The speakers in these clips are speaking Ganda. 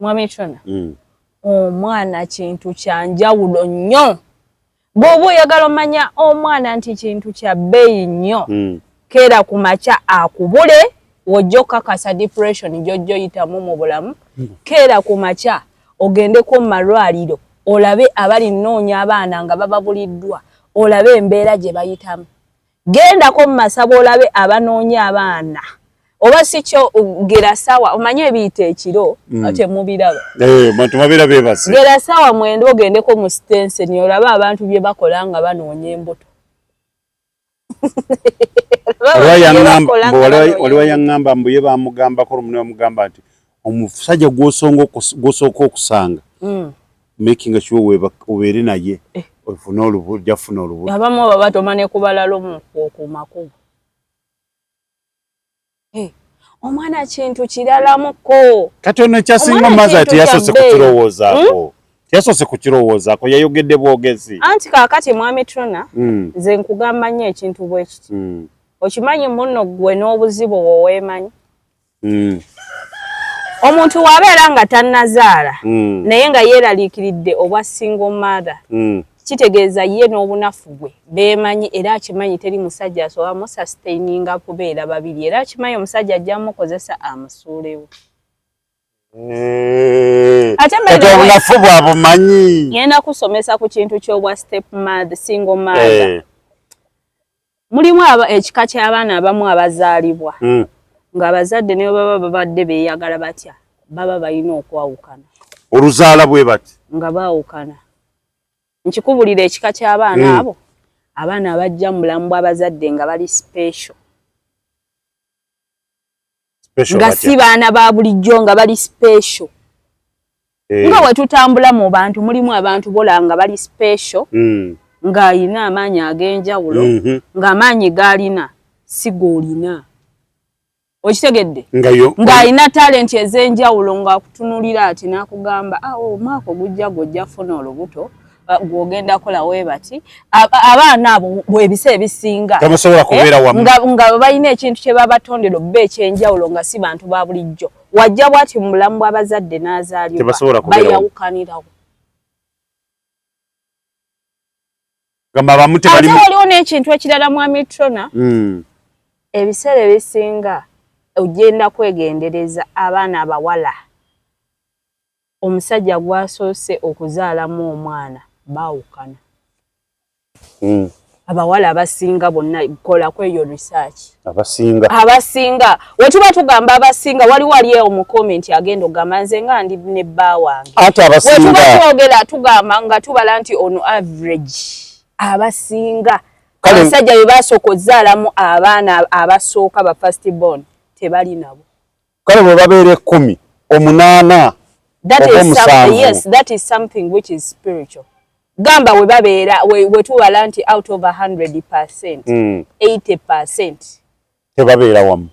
Mwami Chona. Omwana kintu kya njawulo nnyo. Bw'oba oyagala omanya omwana nti kintu kya bbeeyi nnyo. Keera ku makya akubule wojja okakasa depression gy'ojja oyitamu mu bulamu. Keera ku makya ogendeko mu malwaliro olabe abali nnoonya abaana nga bababuliddwa. Olabe embeera gye bayitamu. Gendako mu masabo olabe abanoonya abaana. Oba si kyo gera sawa omanye ebiyita ekiro ate mubiraba. Bantu mabirabe basi. Gera sawa mwendo ogendeko mu extension olabe abantu bye bakola nga banoonya embuto. Waliwo yangamba mbuye bamugamba ko rumune bamugamba ati omusajja gwosooka okusanga. Making sure webere naye ofuna olubu jafuna olubu. Abamu baba tomane kubalalo mu okumakubo. Omwana kintu kiralamuko. Kati ono kyasinga maza ati yasose kukirowoozaako. Yasose kukirowoozaako yayogedde bwogezi. Anti kaakati Mwami Chona nze nkugamba nnyo ekintu bwe kiti. Okimanyi munno gwe n'obuzibu bwo weemanyi. Omuntu wabeera nga tannazaala naye nga yeeraliikiridde obwa single mother. Kitegeeza ye n'obunafu bwe beemanyi era akimanyi teri musajja asobola musustaininga kubeera babiri era akimanyi omusajja ajja mukozesa amusuulewo. Ate obunafu bwabumanyi. Ngenda kusomesa ku kintu ky'obwa step mother, single mother. Mulimu ekika ky'abaana abamu abazaalibwa ng'abazadde ne baba babadde beeyagala batya baba balina okwawukana. Oluzaala bwe bati nga baawukana. Nkikubulira ekika ky'abaana abo abaana abajja mu bulamu bw'abazadde nga bali special. Nga si baana ba bulijjo nga bali special. Nga bwe tutambula mu bantu mulimu abantu bola nga bali special nga alina amaanyi ag'enjawulo ng'amaanyi g'alina si g'olina. Okitegedde? Nga alina talenti ez'enjawulo ng'akutunulira ati n'akugamba omwaka gujja funa olubuto gwogenda kola we bati. Abaana abo ebiseera ebisinga tebasobola kubeera wamu nga balina ekintu kye babatondera obba ekyenjawulo nga si bantu ba bulijjo. Wajja bw'ati mu bulamu bw'abazadde n'azaalibwa bayawukanirawo. Ate waliwo n'ekintu ekirala Mwami Chona. Ebiseera ebisinga ogenda kwegendereza abaana abawala. Omusajja gwasoose okuzaalamu omwana baawukana. Abawala abasinga bonna kola kweyo research. Abasinga wetuba tugamba abasinga waliwo aliyewo mu comment agenda ogamba nze nga ndi ne bba wange. Wetuba twogera tugamba nga tubala nti ono average. Abasinga abasajja be basooka okuzaalamu abaana abasooka ba first born tebali nabo. Kale bwe babeera 10 8 that is something which is spiritual. Gamba we babeera we tubala nti out of 100% 80% tebabeera wamu.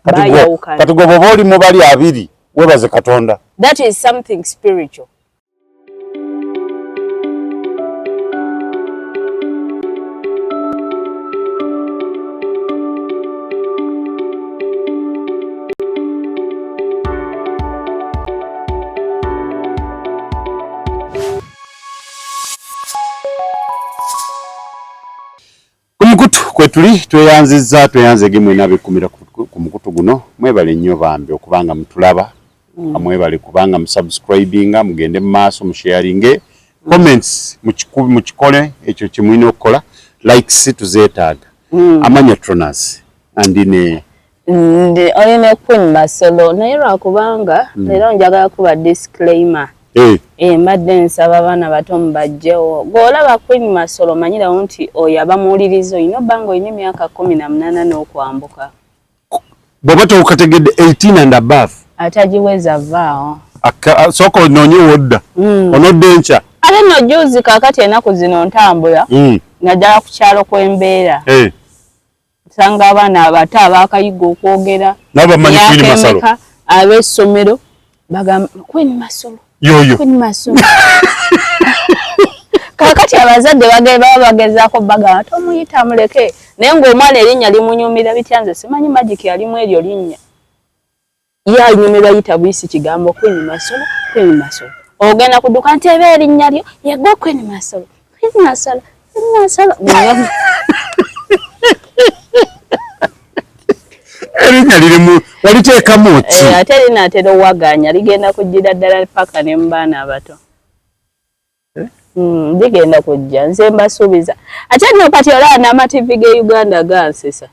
Kati gwe bw'oba oli mu bali abiri webaze Katonda. That is something spiritual. Kwetuli tweyanze gemwe nabikumira ku mukutu guno mwebale nnyo bambi okubanga mutulaba mwebale kubanga musubscribinga mugende maaso musharinge comments mukikole ekyo kimwine okukola likes tuzeetaaga amanya Tronas andine olina Queen Masolo naye lwakubanga leero njagala kuba disclaimer. Mbadde nsaba abaana bato mubajjewo. Gw'olaba Queen Masolo manyirawo nti oyo abamuwuliriza olina obanga olina emyaka 18 n'okwambuka. Bw'oba tewukategedde 18 and above. Atagiweza vaawo. Sooka onoonye wodda. Onodda enkya. Ate nno juzi kaakati ennaku zino ntambula. Naddala ku kyalo kw'embeera. Nsanga abaana abato abaakayiga okwogera. N'abamanyi Queen Masolo. Ab'essomero bagamba Queen Masolo. Yoyo. Queen Masolo. Kaakati abazadde bagezaako bagamba tomuyita muleke naye ng'omwana erinnya limunyumira bitya nze simanyi magic yalimu eryo linnya. ya nyumirwa yita buyisi kigambo Queen Masolo ogenda kuduka ntebe erinnya lyo yego Queen Masolo erinnya lirimu waliteekamu ki ate linaatera owaganya ligenda kujjira ddala paka ne mu baana abato ligenda kujja nze mbasuubiza ate nno kati olaba n'amativi ge Uganda gansisa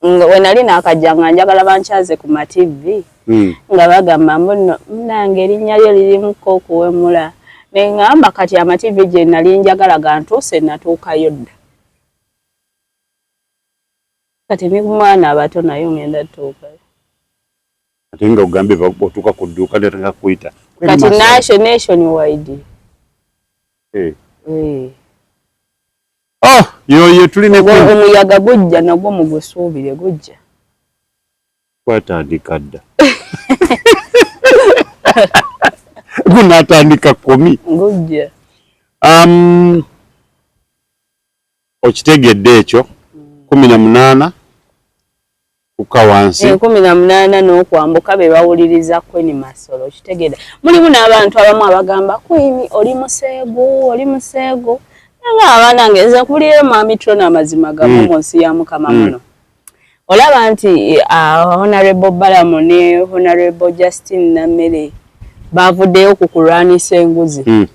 we nali naakajja nga njagala bankyaze ku mativi nga bagamba muno munange erinnya lyo lirimuko okuwemula ne ŋŋamba kati amativi gye nali njagala gantuuse natuukayo dda kati ne ku mwana abato nayo ngenda tuukayo ate nga ogambe otuuka ku dduuka netanga kuyita kati nationwide yoyo tulina omuyaga gujja nagwo mugusuubire gujja twatandika dda gunaatandika 10 gujja okitegedde ekyo 18 kuka wansi 18 n'okwambuka be bawuliriza Queen Masolo okitegedde mulimu n'abantu abamu abagamba Queen oli museegu nga abaana ngeze kulira mami trona amazima gamu mu nsi ya Mukama muno olaba nti Honorable Balamu ne Honorable Justin Namere bavuddeyo kukulwanisa enguzi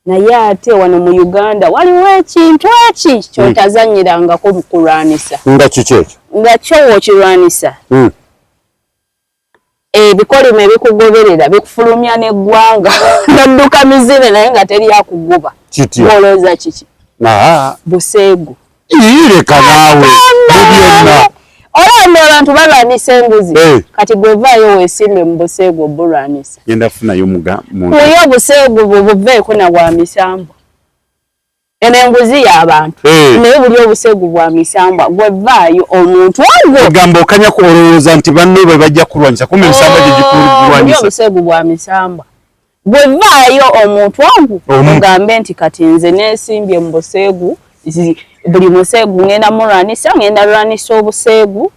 naye ate wano mu Uganda waliwo ekintu eki kyotazanyirangako mu kulwanisa nga kikekyo nga kyo wokirwanisa ebikolimo ebikugoberera bikufulumya n'eggwanga nodduka mizire naye nga teri akugoba olowooza kiki buseegu leka naawe mubyonna olwambe abantu balwanisa enguzi kati gwevaayo weesimbe mu buseegu obulwanisa genda funayo kuyo obuseegu buveeko na bwa misambwa eno enguzi y'abantu naye buli obuseegu bwa misambwa gwevaayo omuntu ogwo ogamba okanya olowooza nti banne bwe bajja kulwanyisa kumbe emisambwa gye gikulwanyisa buli obuseegu bwa misambwa gwevaayo omuntu ogwo ogambe nti kati nze neesimbye mu buseegu buli museegu ngenda mulwanisa ngenda lwanisa obuseegu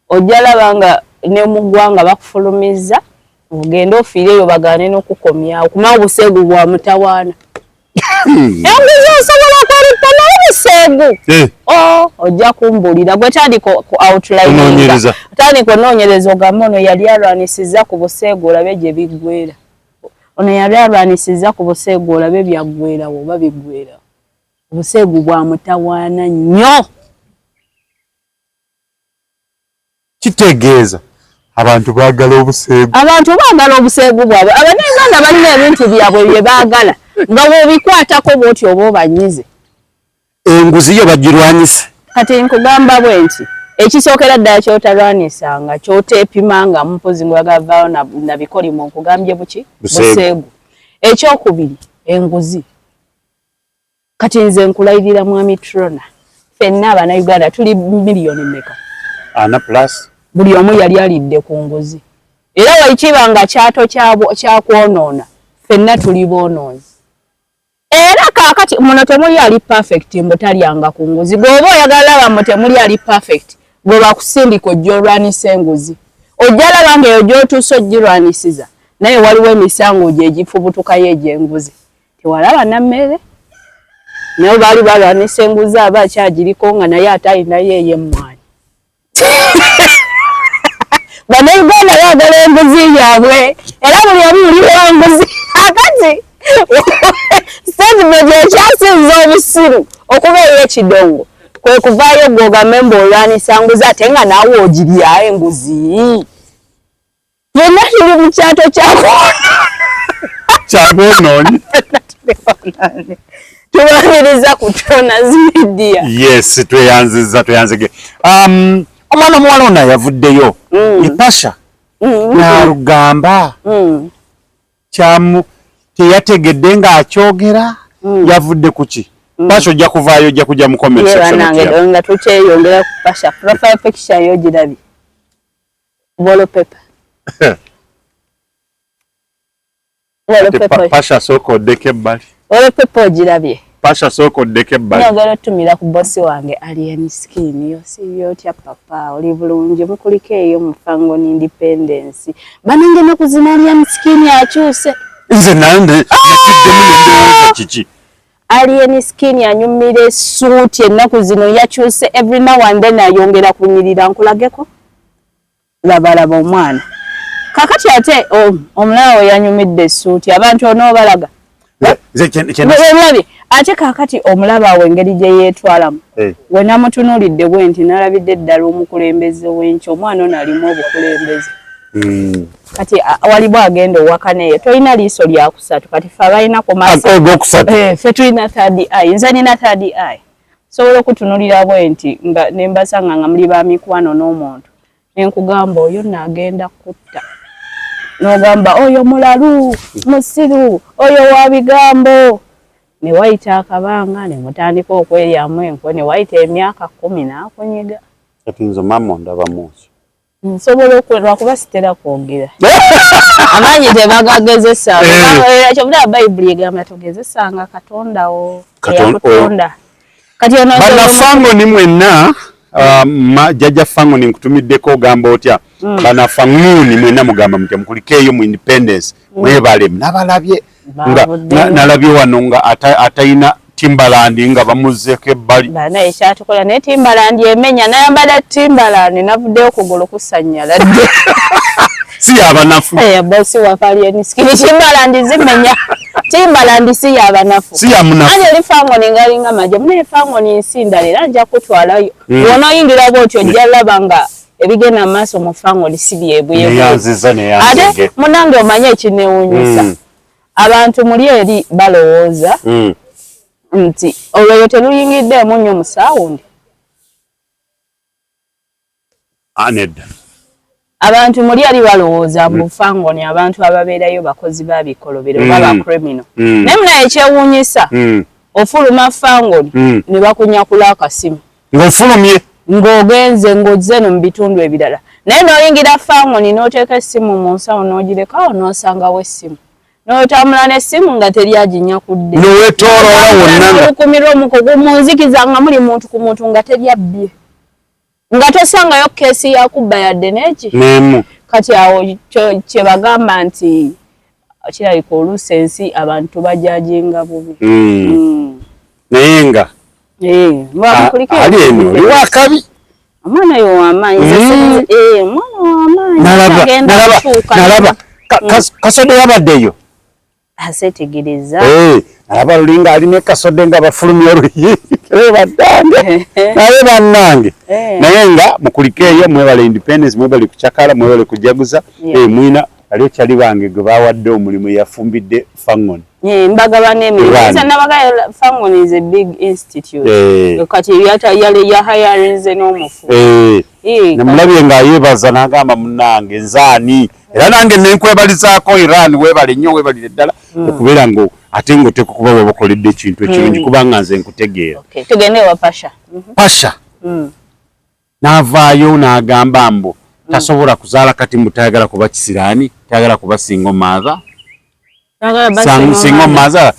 ojja laba nga ne mu ggwanga bakufulumiza ogenda ofiireyo bagaane n'okukomyawo kumanya obuseegu bwa mutawaana enguzi osobola kweritta naye buseegu ojja kumbuulira gwe tandika ku outline tandika onoonyereza ogamba ono yali alwanisiza ku buseegu olabe gye biggwera ono yali alwanisiza ku buseegu olabe byaggwerawo oba biggwerawo obuseegu bwa mutawaana nnyo kitegeeza abantu baagala obuseegu bwabwe Abannayuganda balina ebintu byabwe bye baagala nga bw'obikwatako bw'oti oba obanyize enguzi yo bagirwanyisa kati nkugamba bwe nti ekisookera ddala kyotalwanisanga kyoteepimanga mpozi nga bagavaayo na bikolimo nkugambye buki buseegu ekyokubiri enguzi kati nze nkulayirira mwami Trona ffenna Abannayuganda tuli miliyoni mmeka 4+ buli omu yali alidde ku nguzi era wekiba nga kyato kyakwonoona ffenna tuli boonoonyi era kaakati muno temuli ali perfect mbu talyanga ku nguzi gweoba oyagala bamu temuli ali perfect gwe bakusindika ojja olwanisa enguzi ojja laba nga eyo gy'otuusa ogirwanisiza naye waliwo emisango gye gifubutukayo egy'enguzi tewalaba nammere naye baali balwanisa enguzi aba akyagiriko nga naye ate ayinayo ey'emmwanyi Bannayuganda baagala enguzi yaabwe era buli omu muli enguzi akati statement ekyasinza obusiru okubeera ekidongo kwe kuvaayo gw'ogambe mbu olwanisa nguzi ate nga naawe ogirya enguzi yonna tuli mu kyato kyakwonoonyi tubaniriza ku Trona's Media. Yes, tweyanzige. Omwana omuwala ono yavuddeyo ipasha n'alugamba kyamu teyategedde ng'akyogera yavudde ku ki pasha ojja kuvaayo ojja kujja mu comment section nga tukyeyongera ku pasha profile picture yo girabye wallpaper pasha sooka oddeko ebbali wallpaper ogirabye Pasha soko deke bali. Nyagala tumira ku bosi wange alien skin yo sibyo tya papa oli bulungi mukulike eyo mufango ni independence. Banenge na kuzina alien skin akyuse. Nze nande yesiddemu n'endowooza kiki. Alien skin anyumire suit ennaku zino yakyuse every now and then ayongera kunyirira nkulageko. Labalaba omwana. Kakati ate omulaawe yanyumidde suit abantu onobalaga. Ate kakati omulaba wengeri gye yeetwalamu we namutunuulidde bwe nti nalabidde ddala omukulembeze w'enki omwana ono alimu obukulembeze kati waliwo agenda owakaneyo tolina liiso lyakusatu kati fe abalinako fe tulina third eye nze nina third eye sobola okutunuulira bwe nti nga nembasanga nga muli ba mikwano n'omuntu nenkugamba oyo naagenda kutta n'ogamba oyo mulalu musiru oyo wa bigambo ne wayita akabanga ne mutandika okweryamu enkwe ne wayita emyaka 10 n'akunyiga kati nze mama ndaba munsi nsobola okwera kuba sitera kwogera amaanyi tebagagezesa kyobula bayibuli egamba togezesanga katondawo eyakutonda kati ono banafango ni mwenna jajja fango ni nkutumiddeko ogamba otya banafanguni mwenna mugamba mutya mukulikeeyo mu independence mwebale nabalabye nga nalabye wano nga atayina Timbaland nga bamuzzeko ebbali bana ekyatukola ne Timbaland emenya nayambala Timbaland navuddeyo okugulu kusanyala dde si yabanafu bosi wafali enisikiri Timbaland zimenya Timbaland si yabanafu si yamunafu anye lifango ningalinga maje mune fango ni nsinda lera nja kutwalayo wona yingira bwotyo jalabanga ebigena maso mufango lisibyebwe yanziza ne yanzige munange omanye ekinewunyisa abantu muli eri balowooza nti olweyo teluyingiddemu nnyo mu saawundi anedda abantu muli eri balowooza mu fango ni abantu ababeerayo bakozi ba bikolobero baba criminal naye munaye ekyewuunyisa ofuluma fango ne bakunyakula akasimu ng'ofulumye ng'ogenze ng'ozze no mu bitundu ebirala naye n'oyingira fango ni n'oteeka essimu mu nsawo n'ogirekawo n'osangawo essimu n'otambula n'essimu nga teri aginyakudde n'owetooloola wonna olukumirwa omukugu mu nzikiza nga muli muntu ku muntu nga teri abbye nga tosangayo keesi yakubba yadde neki n'emu kati awo kye bagamba nti kirabika oluusi ensi abantu bajajinga bubi naye nga ali eno oli wakabi omwana yo wamaanyi omwana wamaanyi kasode yabaddeyo asetegereza alaba lulinga alina ekasode nga bafulumya oluyi baddange naye bannange naye nga mukulikeeyo mwebale independence mwebale kucakala mwebale kujaguza mwina ali ekyali bange gwe bawadde omulimu yafumbidde fangoni mbagabana emirimu nabaga fangoni is a big institute kati yahayarinze n'omufu namulabye ng'ayeebaza n'agamba munnange nzaani era nange nenkwebalizaako Iran webale nnyo webalire ddala okubeera ngo ate ng'oteeka okuba bwe bakoledde ekintu ekirungi kubanga nze nkutegeera tugende ewa Pasha n'avaayo n'agamba mbu tasobola kuzaala kati mbu tayagala kuba kisiraani tayagala kuba single mother single mother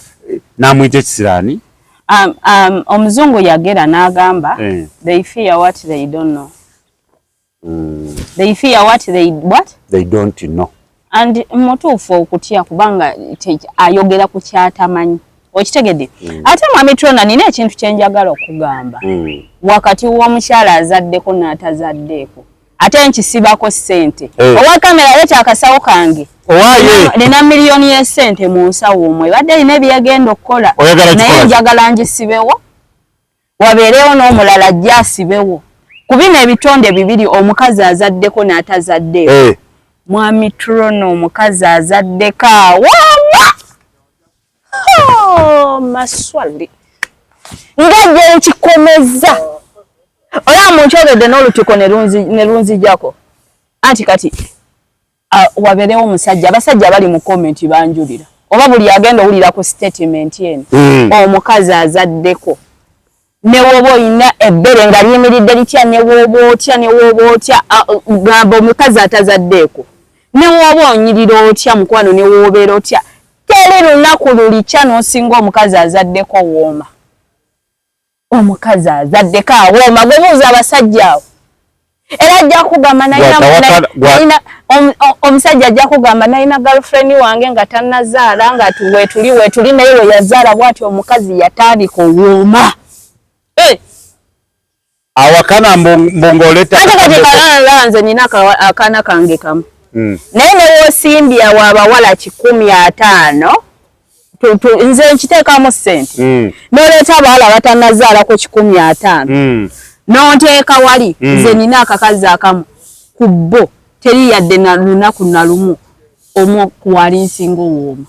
n'amuyita ekisiraani omuzungu yagera n'agamba they fear what they don't know they fear what they don't know and mutuufu okutya kubanga ayogera ku kyatamanyi okitegedde ate mwami Trona nina ekintu kyenjagala okugamba wakati w'omukyala azaddeko n'atazaddeeko ate nkisibako ssente owa kamera leta akasawo kange nina miliyoni y'essente mu nsawo omwe badde alina ebyagenda okukola naye njagala ngisibewo wabeerewo n'omulala ajja asibewo ku bino ebitonde bibiri omukazi azaddeko n'atazaddeeko mwami Trona omukazi azaddeko awaama maswali ngajje nkikomeza ola munkyogedde n'olutuko ne lunzijjako anti kati wabeerewo omusajja abasajja bali mu komenti banjulira oba buli agenda owulira ku statement eno omukazi azaddeko ne woba oyina ebbere nga liyimiridde litya ne wooba otya gamba omukazi atazaddeeko ne woba onyirira otya mukwano ne woobeera otya teri lunaku lulikya n'osinga omukazi azaddeko wooma. Omukazi azaddeko awooma gwe buuza abasajja abo. Era ajja kugamba omusajja ajja kugamba nalina girlfriend wange nga tannazaala nga weetuli naye we yazaala bw'ati omukazi yatandika owooma. Awakana mbongoleta. Ate kati kalala nze nina akaana kange kamu. Naye ne woosimbya wa abawala 150 nze nkiteekamu ssente. N'oleeta abawala batannazaalako 150. N'onteeka wali nze nina akakazi akamu ku bo teri yadde na lunaku na lumu omu kuwali nsinga owooma.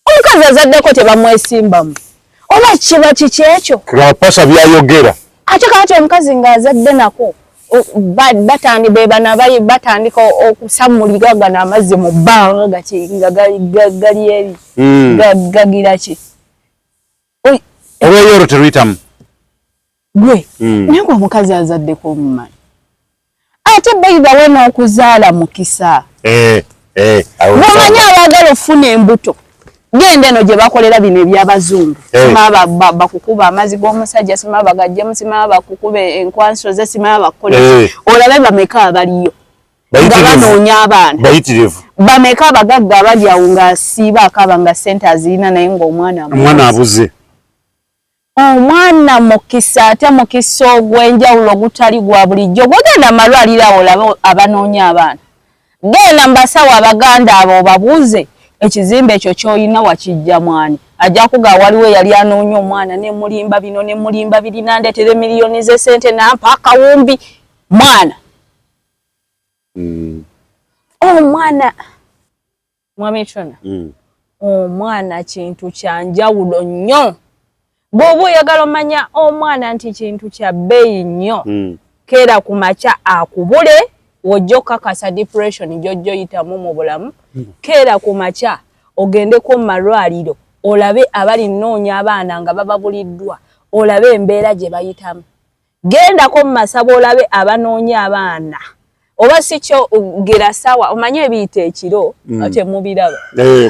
Omukazi azaddeko tebamwesimbamu. Oba kiba kiki ekyo? Kibapasa byayogera. Ate kati omukazi ng'azadde nako batandika okusamulira gano amazzi mu bbanga nga gali eri gagira ki. Olw'eyo teruyitamu. Gwe naye gwe omukazi azaddeko omumanyi. Ate bayiba we n'okuzaala mukisa. Bw'omanyi abaagala ofuna embuto. Genda eno gye bakolera bino eby'abazungu. Sima bakukuba amazzi g'omusajja, sima bagajjemu, sima bakukuba enkwanso ze, sima bakolera. Olabe bameka abaliyo. Nga banoonya abaana. Bayitirivu. Bameka abagagga abali awo ng'asiiba akaba nga ssente azirina naye ng'omwana abuze. Omwana mukisa ate mukisa ogw'enjawulo ogutali gwa bulijjo. Gwegenda malwaliro awo olabe abanoonya abaana. Genda mbasawo abaganda abo obabuuze. Ekizimbe ekyo ky'olina wakijja mwani. Ajja kuga waliwo yali anoonya omwana ne mulimba bino ne mulimba birina ndeetere miliyoni z'essente nampa akawumbi mwana. Omwana Mwami Chona. Omwana kintu kya njawulo nnyo. Bw'oba oyagala omanya omwana nti kintu kya bbeeyi nnyo. Keera ku makya akubule. Wojjo kakasa depression jojjo yitamu mu bulamu. Keera ku makya ogendeko mu malwaliro olabe abali nnoonya abaana nga bababuliddwa, olabe embeera gye bayitamu. Gendako mu masabo olabe abanoonya abaana. Oba si kyo gera sawa omanye ebiyita ekiro ate mubiraba.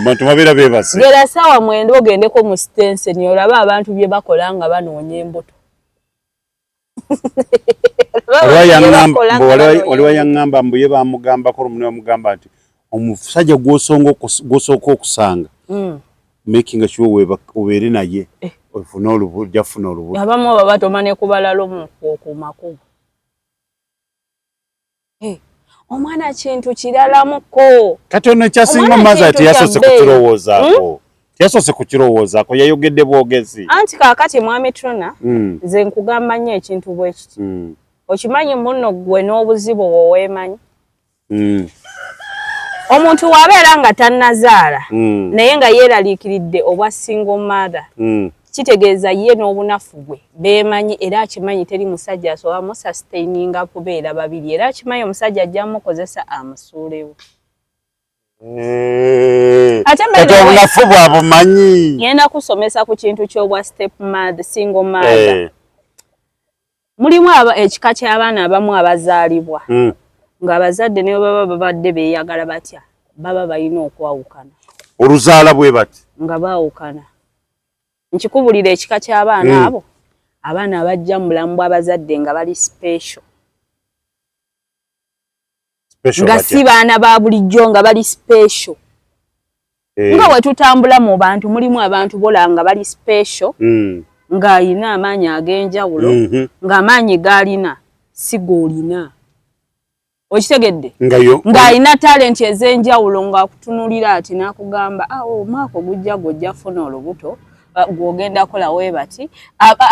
Bantu mabira bebase. Gera sawa mwendo ogendeko mu stenseni olabe abantu bye bakola nga banoonya embuto. Waliwo yaŋŋamba mbuye bamugambako olumu ne bamugamba nti omusajja gw'osooka okusanga making sure obeere naye ofune ojja kufuna olubuto. Abamu baba batoma ne kubalala omu ku makubo. Omwana kintu kiralamuko. Kati ono ekyasinga omumazi ati yasoose kukirowoozaako. Yasoose kukirowoozaako yayogedde bwogezi. Anti kaakati Mwami Trona nze nkugamba nnyo ekintu bwe kiti. Okimanyi munno gwe n'obuzibu bwo weemanyi. Omuntu w'abeera nga tannazaala naye nga yeeraliikiridde obwa single mother. Kitegeeza ye n'obunafu bwe beemanyi era akimanyi teri musajja asobola musustaininga kubeera babiri era akimanyi omusajja ajja mukozesa amusuulewo. Ate obunafu bwabumanyi. Ngenda kusomesa ku kintu ky'obwa step mother, single mother. Mulimu ekika ky'abaana abamu abazaalibwa ng'abazadde ne baba babadde beeyagala batya baba balina okwawukana. Oluzaala bwe bati nga baawukana. Nkikubulira ekika ky'abaana abo abaana abajja mu bulamu bw'abazadde nga bali special. Nga si baana ba bulijjo nga bali special. Nga bwe tutambula mu bantu mulimu abantu bola nga bali special nga alina amaanyi ag'enjawulo ng'amaanyi g'alina si g'olina. Okitegedde? Nga alina talenti ez'enjawulo ng'akutunulira ati n'akugamba omwaka gujja funa olubuto gw'ogenda kola we bati.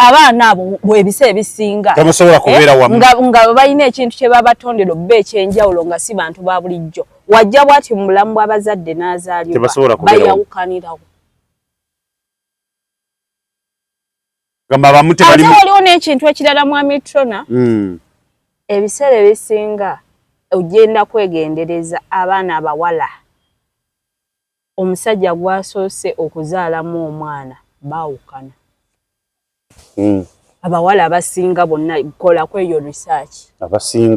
Abaana abo ebiseera ebisinga tebasobola kubeera wamu nga balina ekintu kye babatondera obba ekyenjawulo nga si bantu ba bulijjo. Wajja bw'ati mu bulamu bw'abazadde n'azaalibwa bayawukanirawo. Ate waliwo n'ekintu ekirala Mwami Trona, ebiseera ebisinga ogenda kwegendereza abaana abawala. Omusajja gwasoose okuzaalamu omwana baawukana. abawala abasinga bonna kola kweyo research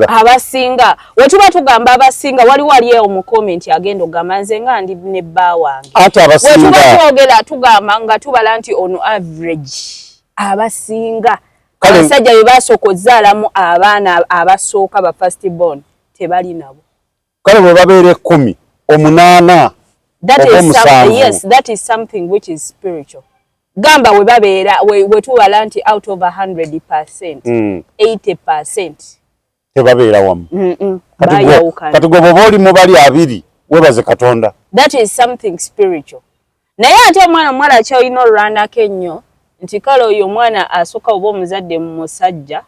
abasinga wetuba tugamba abasinga waliwo mu comment agenda ogamba nze nga ndi ne bba wange ate abasinga wetuba twogera tugamba nga tubala nti on average abasinga abasajja be basooka ozaalamu abaana abasooka ba first born tebali nabo kale bwe babeera 10 8 that is something which is spiritual. Gamba we babeera we tubala nti out of 100%, 80% tebabeera wamu. Kati gwe boli mu bali abiri webaze Katonda. That is something spiritual. Naye ate omwana omuwala akyalina olulwanako ennyo nti kale oyo omwana asooka oba omuzadde mu musajja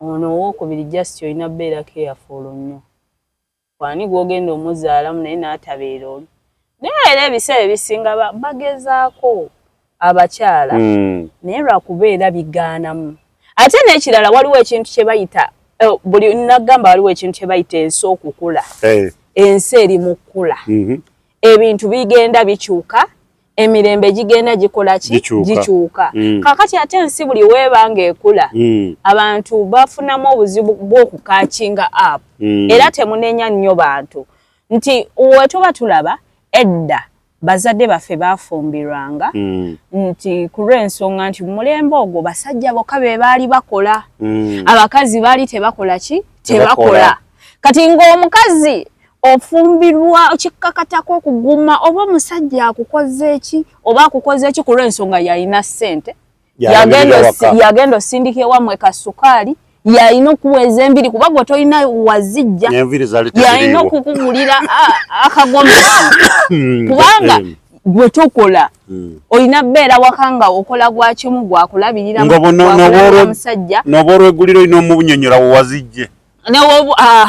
ono owookubiri just olina beera careful nnyo. Kwani gwogenda omuzaalamu naye n'atabeera oli. Naye era ebiseera ebisinga bagezaako abakyala naye lwakubeera bigaanamu. Ate n'ekirala waliwo ekintu kye bayita buli nagamba waliwo ekintu kye bayita ensi okukula. Ensi eri mu kkula. Ebintu bigenda bikyuka, emirembe gigenda gikola ki? Gikyuka. Kakati ate ensi buli weebanga ekula abantu bafunamu obuzibu bw'okukakinga up. Era temunenya nnyo bantu nti wetuba tulaba edda bazadde baffe bafumbirwanga nti ku lw'ensonga nti mulembe ogwo basajja bokka be baali bakola abakazi baali tebakola ki? Tebakola. Kati ng'omukazi ofumbirwa kikakatako okuguma oba omusajja akukoze eki oba akukoze eki ku lw'ensonga yalina ssente yagenda osindika ewamwe kasukaali yalina okuweza embiri kuba gwe tolina wazijja yalina okukugulira akagomesi kubanga gwe tokola olina beera wakanga okola gwakimu gwakulabirira musajja noba olwegulira olina omubunyonyola wewazijje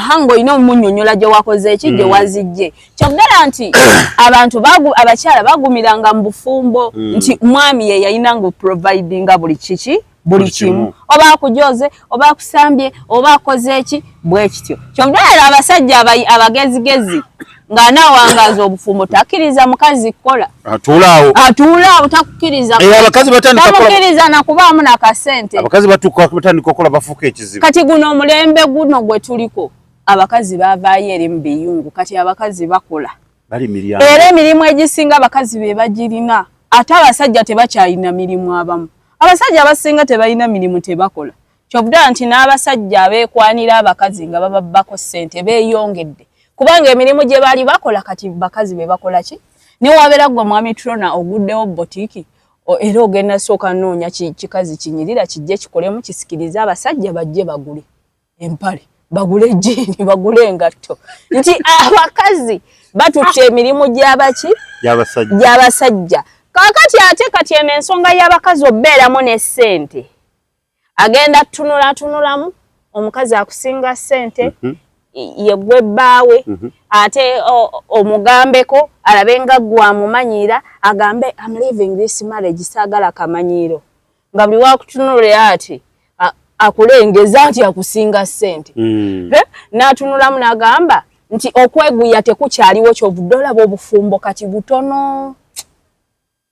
hango ino munnyonnyola gye wakoze eki gye wazijje kyoggala nti abantu abakyala bagumiranga mu bufumbo nti mwami ye yayinanga providinga buli kiki buli kimu oba akujoze oba akusambye oba akoze eki bwe kityo kyoggala abasajja abagezigezi nga nawangaza obufumbo takkiriza mukazi kukola atuulaawo takukkiriza tamukkiriza nakubaamu nakasente abakazi batandika okukola bafuuka ekizibu kati guno omulembe guno gwe tuliko abakazi baavaayo eri mu biyungu kati abakazi bakola era emirimu egisinga abakazi be bagirina ate abasajja tebakyalina mirimu abamu abasajja abasinga tebalina mirimu tebakola kyobudala nti n'abasajja abeekwanira abakazi nga bababbako ssente beeyongedde kubanga emirimu gye baali bakola kati bakazi be bakola ki ne wabeera gwe mwami Trona oguddewo botiiki era ogenda sooka nnoonya kikazi kinyirira kijje kikolemu kisikirize abasajja bajje bagule empale bagule jini bagule engatto nti abakazi batutte emirimu gy'abaki gy'abasajja kakati ate kati eno ensonga y'abakazi obeeramu ne ssente agenda tunulamu omukazi akusinga ssente yegwe bbaawe ate omugambeko alabe nga gwamumanyira agambe I'm living this marriage saagala kamanyiiro nga buli wakutunulira ati akulengeza nti akusinga ssente n'atunulamu n'agamba nti okweguya tekukyaliwo kyovudde olaba obufumbo kati butono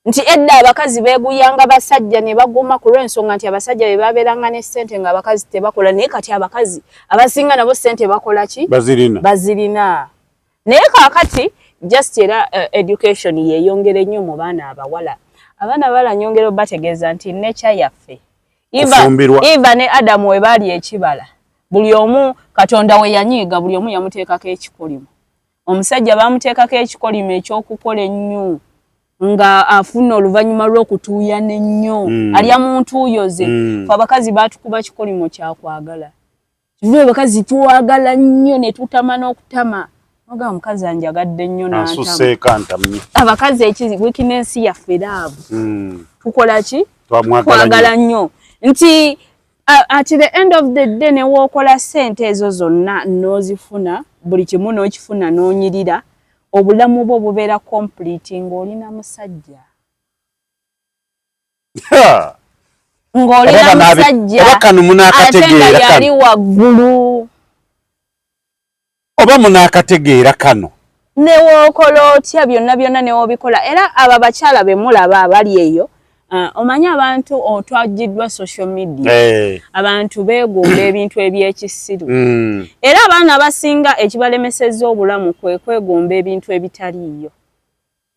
nti edda abakazi beeguyanga basajja ne baguma ku lw'ensonga nti abasajja be babeeranga ne ssente nga abakazi tebakola naye kati abakazi abasinga nabo ssente bakola ki bazirina naye kaakati just era education yeeyongere nnyo mu baana abawala nyongera bategeeza nti nature yaffe Eva ne Adamu we baali ekibala buli omu Katonda we yanyiiga buli omu yamuteekako ekikolimo omusajja bamuteekako ekikolimo ekyokukola ennyo nga afuna oluvannyuma lw'okutuuya n'ennyo alya muntu yoze fe abakazi baatukuba kikolimo kyakwagala kivuye abakazi tuwagala nnyo ne tutama n'okutama oga omukazi anjagadde nnyo n'antama abakazi weakness yaffe laavu tukola ki twagala nnyo nti at the end of the day ne wookola ssente ezo zonna n'ozifuna buli kimu n'okifuna n'onyirira obulamu bwo bubeera complete ng'olina musajja ng'olina musajja ate nga yali waggulu oba munaakategeera kano ne wookola otya byonna byonna ne woobikola era abo abakyala be mulaba abali eyo omanya abantu otwajiddwa social media abantu beegomba ebintu ebyekisiru era abaana abasinga ekibalemesezza obulamu kwegomba ebintu ebitaliiyo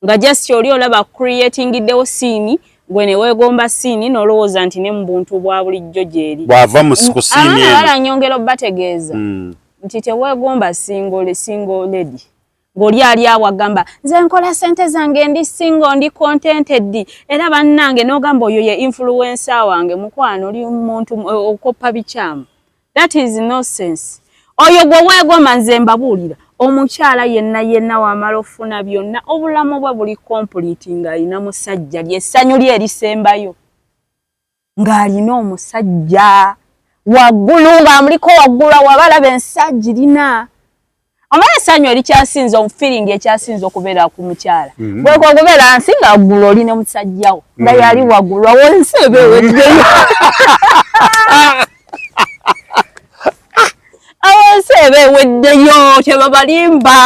nga just oli olaba creatingiddewo siini gwe ne weegomba siini n'olowooza nti ne mu buntu bwa bulijjo gyeri bw'ava mu siini abaana nyongera obbategeeza nti teweegomba single lady ng'oli ali awo agamba nze nkola ssente zange ndi single ndi contented era bannange n'ogamba oyo ye influencer wange mukwano oli muntu okoppa bikyamu. That is nonsense. Oyo gwe weegomba nze mbabuulira omukyala yenna wamala ofuna byonna obulamu bwe buli complete ng'alina musajja lyessanyu lye erisembayo ng'alina omusajja waggulu ng'amuliko waggulu wabalaba ensajja irina amala essanyu erikyasinza feeling ekyasinza okubeera ku mukyala bweko okubeera nsi nga waggulu oli ne musajjawo nga yali waggulu awonse ebeweddeyo awonse ebeweddeyo tebabalimba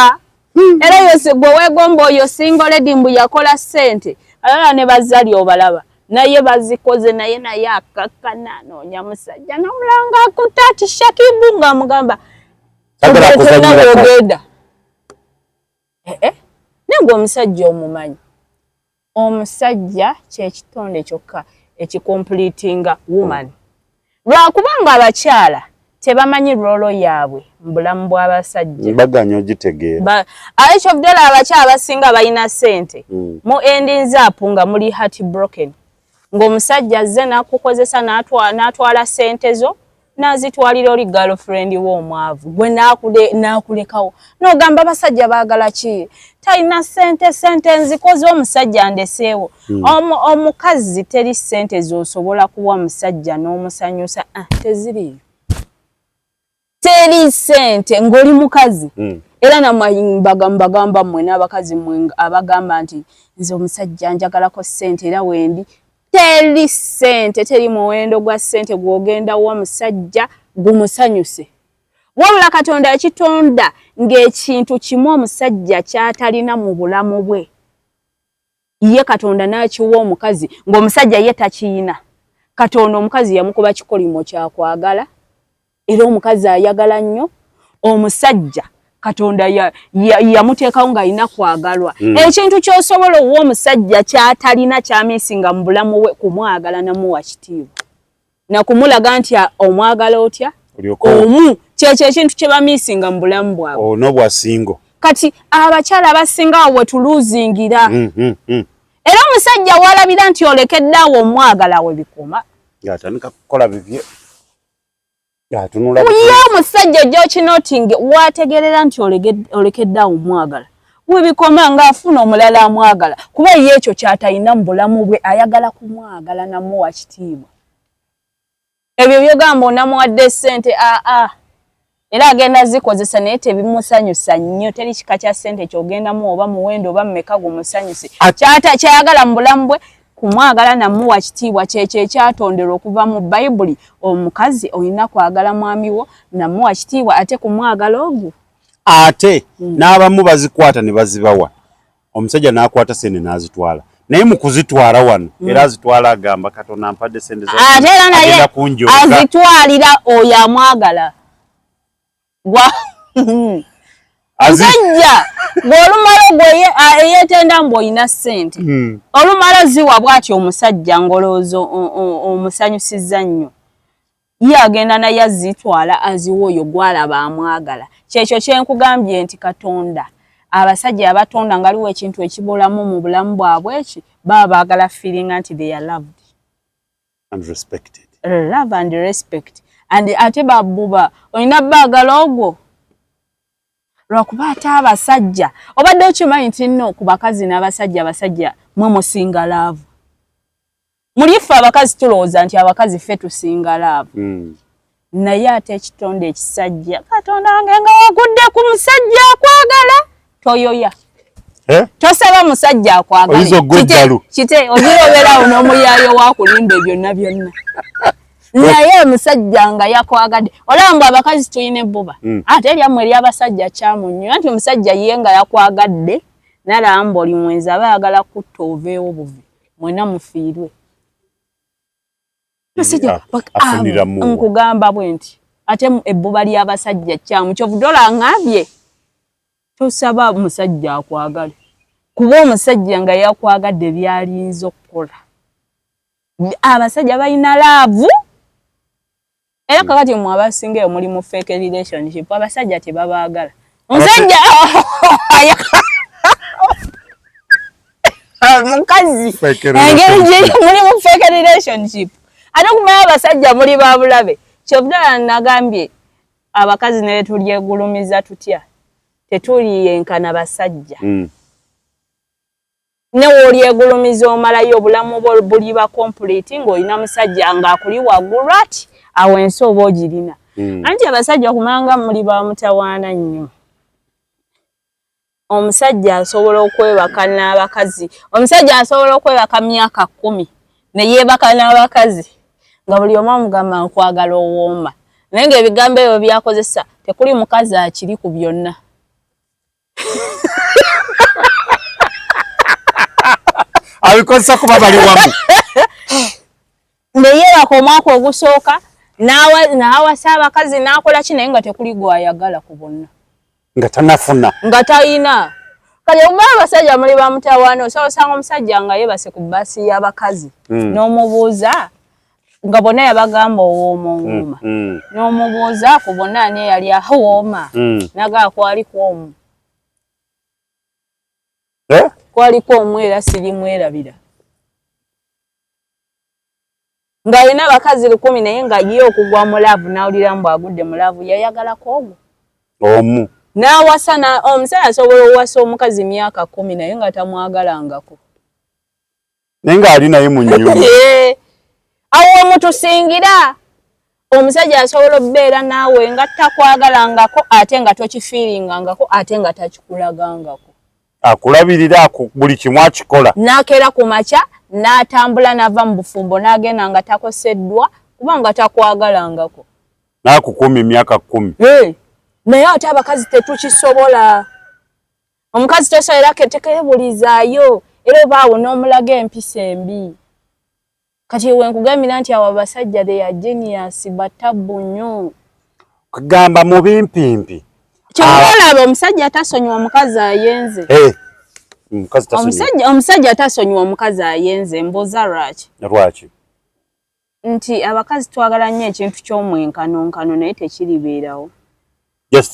era yose gwe weegomba oyo single lady mbu yakola ssente alala ne bazzali obalaba naye bazikoze naye akakana noonya musajja n'omulanga akuta ati Shakibu ng'amugamba ogenda nengwe omusajja omumanyi omusajja kyekitonde kyokka ekikompletinga woman lwakubanga abakyala tebamanyi rolo yaabwe mu bulamu bw'abasajja baganya ogitegeera ekyo ddala abakyala basinga balina ssente mu endings up nga muli heart broken ng'omusajja azze n'akukozesa n'atwala ssente zo nazitwalira oli girlfriend w'omwavu gwe n'akulekawo n'ogamba abasajja baagala ki talina ssente nzikoze omusajja ndeseewo omukazi teri ssente z'osobola kuwa musajja n'omusanyusa teziriyo teri ssente ng'oli mukazi era namwembagamba mmwe n'abakazi mmwe abagamba nti nze omusajja njagalako ssente era wendi teri ssente teri muwendo gwa ssente gw'ogenda wa musajja gumusanyuse wabula Katonda yakitonda ng'ekintu kimu omusajja kyatalina mu bulamu bwe ye Katonda n'akiwa omukazi ng'omusajja ye takiyina Katonda omukazi yamukuba kikolimo kyakwagala era omukazi ayagala nnyo omusajja Katonda yamuteekawo ng'alina kwagalwa ekintu ky'osobola owa omusajja kyatalina kyamisinga mu bulamu bwe kumwagala namuwa kitiibwa nakumulaga nti omwagala otya omu kyekyo ekintu kye bamisinga mu bulamu bwabwe n'obwasingo kati abakyala abasingawo bwe tuluuzingira era omusajja walabira nti olekedde awo omwagala we bikoma yatandika kukola bibye Uye omusajja gy'okinotinge wategerera nti olekedde awo omwagala webikoma ng'afuna omulala amwagala kuba ye ekyo ky'atalina mu bulamu bwe ayagala kumwagala namuwa kitiibwa ebyo byogamba onamuwadde ssente era agenda zikozesa naye tebimusanyusa nnyo teri kika kya ssente ky'ogendamu oba muwendo oba mmeka gumusanyuse kyayagala mu bulamu bwe kumwagala namuwa kitiibwa kyekyo ekyatonderwa okuva mu Bayibuli omukazi olina kwagala mwami wo namuwa kitiibwa ate kumwagala ogwo ate n'abamu bazikwata ne bazibawa omusajja n'akwata ssente n'azitwala naye mu kuzitwala wano era azitwala agamba Katonda ampadde ssente ate era naye azitwalira oyo amwagala Azajja ng'olumala gwe yeetenda mbu olina ssente olumala ziwa bw'ati omusajja ng'olowooza omusanyusizza nnyo ye agenda naye azitwala aziwa oyo gw'alaba amwagala kyekyo kye nkugambye nti Katonda abasajja abatonda ngaliwo ekintu ekibulamu mu bulamu bwabwe eki baba baagala feelinga nti they are loved and respected love and respect and ate babuba olina baagala ogwo lwakuba ate abasajja obadde okimanyi nti nno ku bakazi n'abasajja abasajja mwe musinga laavu mulife abakazi tulowooza nti abakazi ffe tusinga laavu naye ate ekitonde ekisajja Katonda wange nga wagudde ku musajja akwagala toyoya tosaba musajja akwagala kite ogiroberawo n'omuyaayo wakulimba byonna byonna naye musajja nga yakwagadde olamba abakazi tuyina ebbuba ate eryammwe ery'abasajja kyamu nnyo anti omusajja ye nga yakwagadde nalamba oli mwenzi aba ayagala kutta oveewo buvi mwena mufiirwe afunira mu nkugamba bwenti ate ebbuba ly'abasajja kyamu kyovudola ngambye tosaba musajja akwagala kuba omusajja nga yakwagadde byalinza okukola abasajja balina laavu era kakati mu abasinga muri mu fake relationship abasajja tebabaagala omusajja mukazi engeri gye muri mu fake relationship ate kumanya abasajja muri babulabe kyovudala nagambye abakazi naye tulyegulumiza tutya tetuliyenkana basajja newe olyegulumiza omalayo obulamu buli ba complete ng'olina musajja ng'akuli waggulu ati awo ensi oba ogirina anti abasajja kumanga muli ba mutawaana nnyo omusajja asobola okwebaka n'abakazi omusajja asobola okwebaka myaka 10 ne yeebaka n'abakazi nga buli omu amugamba nkwagala owooma naye ng'ebigambo ebyo byakozesa tekuli mukazi akiri ku byonna abikozesa kuba bali wamu neyeebaka omwaka ogusooka n'awasa abakazi n'akola ki naye nga tekuli gwayagala ku bonna nga tanafuna nga talina kale oba abasajja muli bamutawaana osobola osanga omusajja nga yeebase ku bbaasi y'abakazi n'omubuuza nga bonna yabagamba owooma owooma n'omubuuza ku bonna ani eyali awooma nagaa kwaliko omu kwaliko omu era sirimwerabira ng'alina abakazi 10 naye nga ye okugwa mu laavu n'awulira mbu agudde mu laavu yayagalako ogwo omu n'awasa omusajja asobola owasa omukazi myaka 10 naye nga tamwagalangako naye ng'ali naye mu nnyumba awo omutusingira omusajja asobola okubeera naawe nga takwagalangako ate nga tokifiiringangako ate nga takikulagangako akulabirira buli kimu akikola n'akeera ku makya n'atambula n'ava mu bufumbo n'agenda nga takoseddwa kuba nga takwagalangako n'akukumi myaka 10 naye ate abakazi tetukisobola omukazi tosobola tekebulizaayo era obaawo n'omulaga empisa embi kati wenkugambira nti awo abasajja they are genius batabbu nnyo kugamba mu bimpimpi kyolaba omusajja atasonyiwa omukazi ayenze omusajja atasonyiwa omukazi ayenze mbuuza lwaki nti abakazi twagala nnyo ekintu ky'omwenkanonkano naye tekiribeerawo just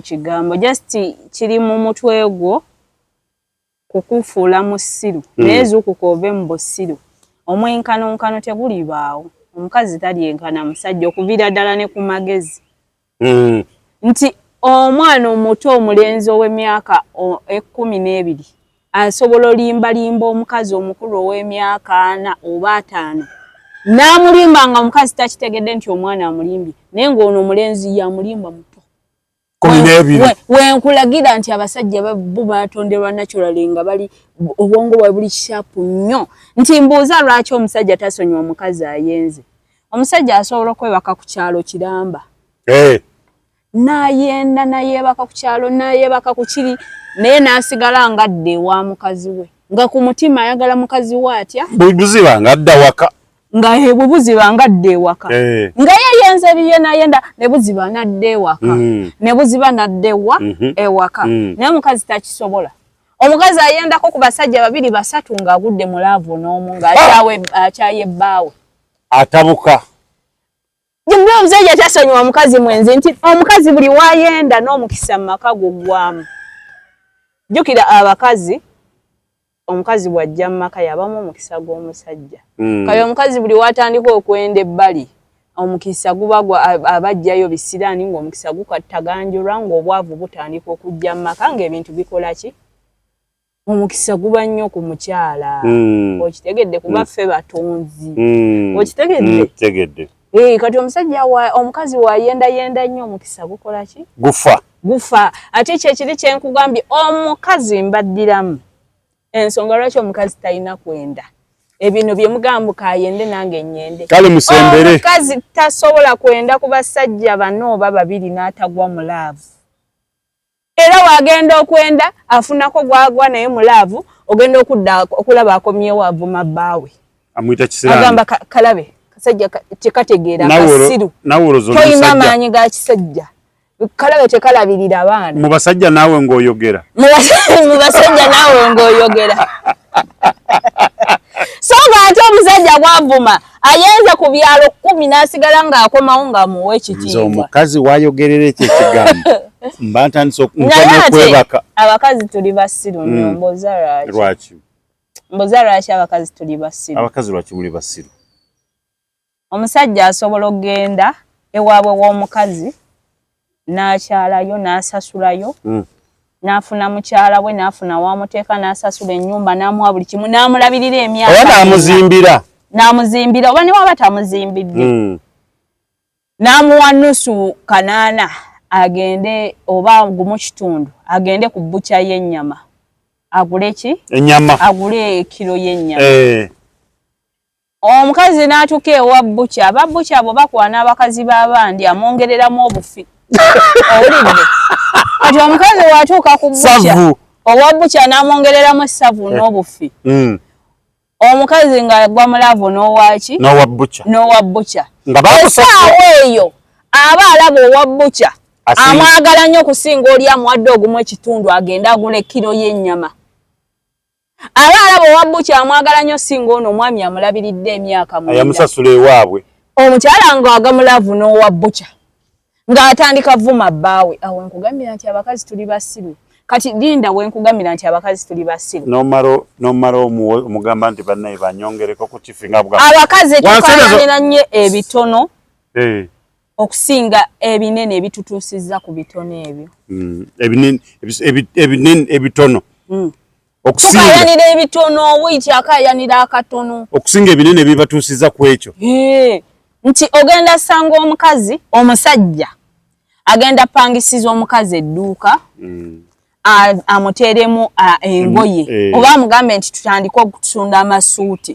kigambo kiri mu mutwe gwo kukufuula mu ssiru naye zuukuka ove mu bussiru omwenkanonkano tegulibaawo omukazi talyenkana musajja okuviira ddala ne ku magezi nti omwana omuto omulenzi ow'emyaka 12 asobola olimbalimba omukazi omukulu ow'emyaka 4 oba 5 n'amulimba nga omukazi takitegedde nti omwana amulimbye naye ng'ono omulenzi yamulimba muto 12 wenkulagira nti abasajja bo batonderwa naturally nga bali obwongo bwa buli shapu nnyo nti mbuuza lwaki omusajja tasonyiwa omukazi ayenze omusajja asobola okwebaka ku kyalo kiramba n'ayenda n'ayeebaka ku kyalo n'ayeebaka ku kiri naye n'asigala nga adda ewa mukazi we nga ku mutima ayagala mukazi we atya buziba nga adda waka nga buziba nga adda ewaka nga yeyenze biye n'ayenda ne buziba n'adda ewaka ne buziba n'adda ewaka naye omukazi takisobola omukazi ayendako ku basajja 2 3 ng'agudde mu laavu n'omu ng'akyaye bbaawe atabuka Jimbe omusajja tasonyiwa omukazi mwenzi nti omukazi buli waayenda n'omukisa mu maka gwamu. Jjukira abakazi omukazi bw'ajja mu maka yabamu omukisa gw'omusajja. Kale omukazi buli watandika okwenda ebbali omukisa guba abajjayo bisiraani ng'omukisa gukattaganjulwa ng'obwavu butandika okujja mu maka ng'ebintu bikola ki? Omukisa guba nnyo ku mukyala. Okitegedde kuba ffe batonzi. Okitegedde? Kati omusajja omukazi waayenda nnyo omukisa gukola ki? Gufa. Ate kyekiri kyenkugambye omukazi mbaddiramu. Ensonga lwaki omukazi talina kwenda. Ebino bye mugambuka ayende nange nnyende. Kale musembere. Omukazi tasobola kwenda ku basajja bano oba 2 n'atagwa mu laavu. Era wagenda okwenda afunako gwagwa naye mu laavu ogenda okulaba akomyewo avuma bbaawe. amwita kisirani agamba kalabe kasajja tekategeera kasiru toyina maanyi ga kisajja kalabe tekalabirira abaana mu basajja naawe ng'oyogera mu basajja naawe ng'oyogera so ng'ate omusajja gwavuma ayenza ku byalo 10 n'asigala ng'akomawo ng'amuwa ekitiibwa omukazi wayogerera ekyo ekigambo mba ntandise okwebaka abakazi tuli basiru nnyo mboza lwaki abakazi tuli basiru abakazi lwaki muli basiru omusajja asobola okgenda ewaabwe w'omukazi n'akyalayo n'asasulayo n'afuna mukyala we n'afuna wamuteeka n'asasula ennyumba n'amuwa buli kimu n'amulabirira emyaka oba n'amuzimbira oba ne waba tamuzimbidde n'amuwa nusu kanaana agende oba gumu kitundu agende ku bbuca y'ennyama agule ki ennyama agule ekiro y'ennyama omukazi n'atuuka ewa bbuca ababbuca abo bakwana abakazi b'abandi amwongereramu obufi owulidde kati omukazi watuuka ku bbuca owa bbuca n'amwongereramuessavu n'obufi omukazi ng'agwa mulavu n'owaki n'owa bbuca essaawa eyo aba alaba owa bbuca amwagala nnyo okusinga oli amuwadde ogumu ekitundu agenda agula ekkiro y'ennyama aba alaba owa bbuca amwagala nnyo singa ono omwami amulabiridde emyaka yamusasula ewaabwe omukyala ng'agamulavu n'owa bbuca ng'atandika vuma bbaawe awo nkugambira nti abakazi tuli basiru kati linda wenkugambira nti abakazi tuli basiru nomala omugamba nti bannaye banyongereko ku kifi nga abakazi tukayanira nnyo ebitono okusinga ebinene ebitutuusizza ku bitono ebyo ebinene ebitono okukayanira ebitono wiiti akayanira akatono okusinga ebinene ebibatuusizza ku ekyo nti ogenda sanga omukazi omusajja agenda pangisiza omukazi edduuka amuteeremu engoye oba amugambe nti tutandike okutunda amasuuti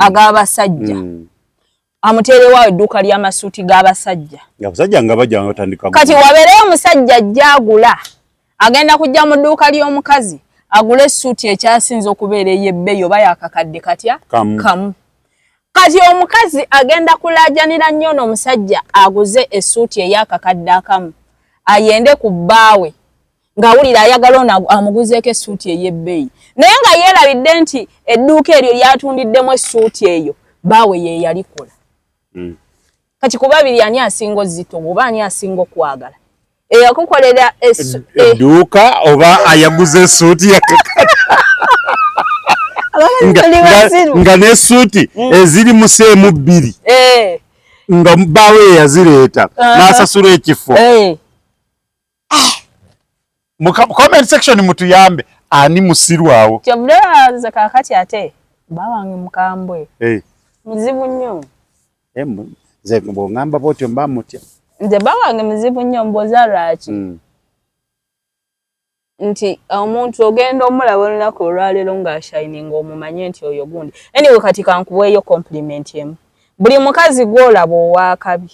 ag'abasajja amuteerewawo edduuka ly'amasuuti g'abasajja kati wabeereyo omusajja ajja agula agenda kujja mu dduuka ly'omukazi agule essuuti ekyasinza okubeera ey'ebbeeyi oba yakakadde katya kamu kati omukazi agenda kulaajanira nnyo n'omusajja aguze essuuti ey'akakadde akamu ayende ku bbaawe ng'awulira ayagala ono amuguzeeko essuuti ey'ebbeeyi naye nga yeerabidde nti edduuka eryo lyatundiddemu essuuti eyo bbaawe ye yalikola kati ku babiri ani asinga ozito oba ani asinga okwagala eyakukolera edduuka oba ayaguze essuuti yakakadde nga n'essuuti eziri mu seemu 2 nga bbaawe ye yazireeta n'asasula ekifo mu comment section mutuyambe ani musiru awo kyobulaza kakati ate bawange mukambwe muzibu nnyo nze bw'oŋŋamba bw'otyo mba mutya nze bawange muzibu nnyo mboza lwaki nti omuntu ogenda omulaba olunaku olwaleero ng'ashayininga omumanye nti oyo gundi anyway kati kankuweeyo compliment emu buli mukazi gw'olaba ow'akabi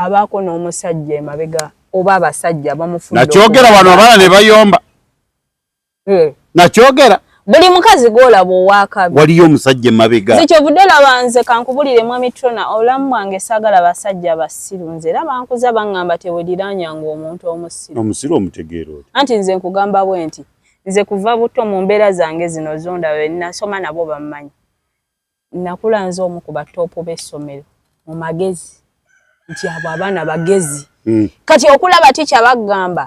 abaako n'omusajja emabega oba abasajja bamufudde nakyogera wano abaana ne bayomba nakyogera buli mukazi gw'olaba ow'akabi waliyo omusajja emabega zikyovudde olaba nze kankubulire mwami Trona obulamu bwange saagala basajja basiru nze era bankuza baŋŋamba tewediraanyanga omuntu omusiru omutegeera oti anti nze nkugamba bwe nti nze kuva buto mu mbeera zange zino zonda bwe nasoma nabo bammanyi nakula nze omu ku batoopu b'essomero mu magezi nti abo abaana bagezi kati okulaba tikya bagamba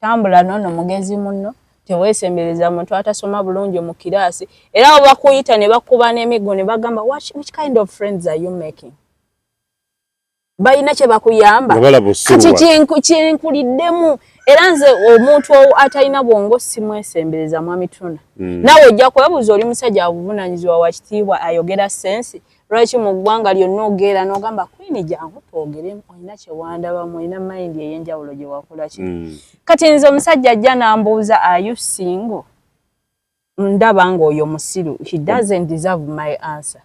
tambula nono mugezi munno teweesembereza muntu atasoma bulungi mu kiraasi era abo bakuyita ne bakuba n'emiggo ne bagamba which kind of friends are you making balina kye bakuyamba kati kyenkuliddemu era nze omuntu atalina bwongo simwesembereza mwami Trona nawe ojja kwebuuza oli musajja abuvunaanyizibwa wa kitiibwa ayogera sensi lwaki mu ggwanga lyonna ogeera n'ogamba Queen jangu twogere olina kyewandabamu olina mayindi ey'enjawulo gye wakola ki kati nze omusajja ajja n'ambuuza are you single ndaba ng'oyo musiru he doesn't deserve my answer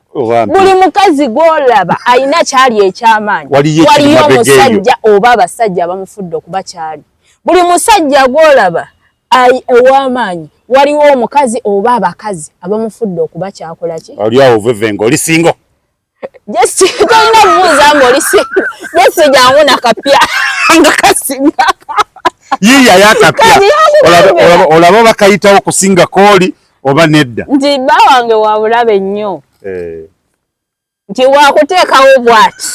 buli mukazi gw'olaba alina kyali eky'amaanyi waliyo omusajja oba abasajja abamufudde okuba kyali buli musajja gw'olaba ow'amaanyi waliwo omukazi oba abakazi abamufudde okuba kyakola ki oli awo vevengo oli singo just tolina kubuuza ng'oli singo just jangu nakapya nga kasinga yiya yakapya olaba bakayitawo kusinga kooli oba nedda nti bba wange wa bulabe nnyo nti wakuteekawo bw'ati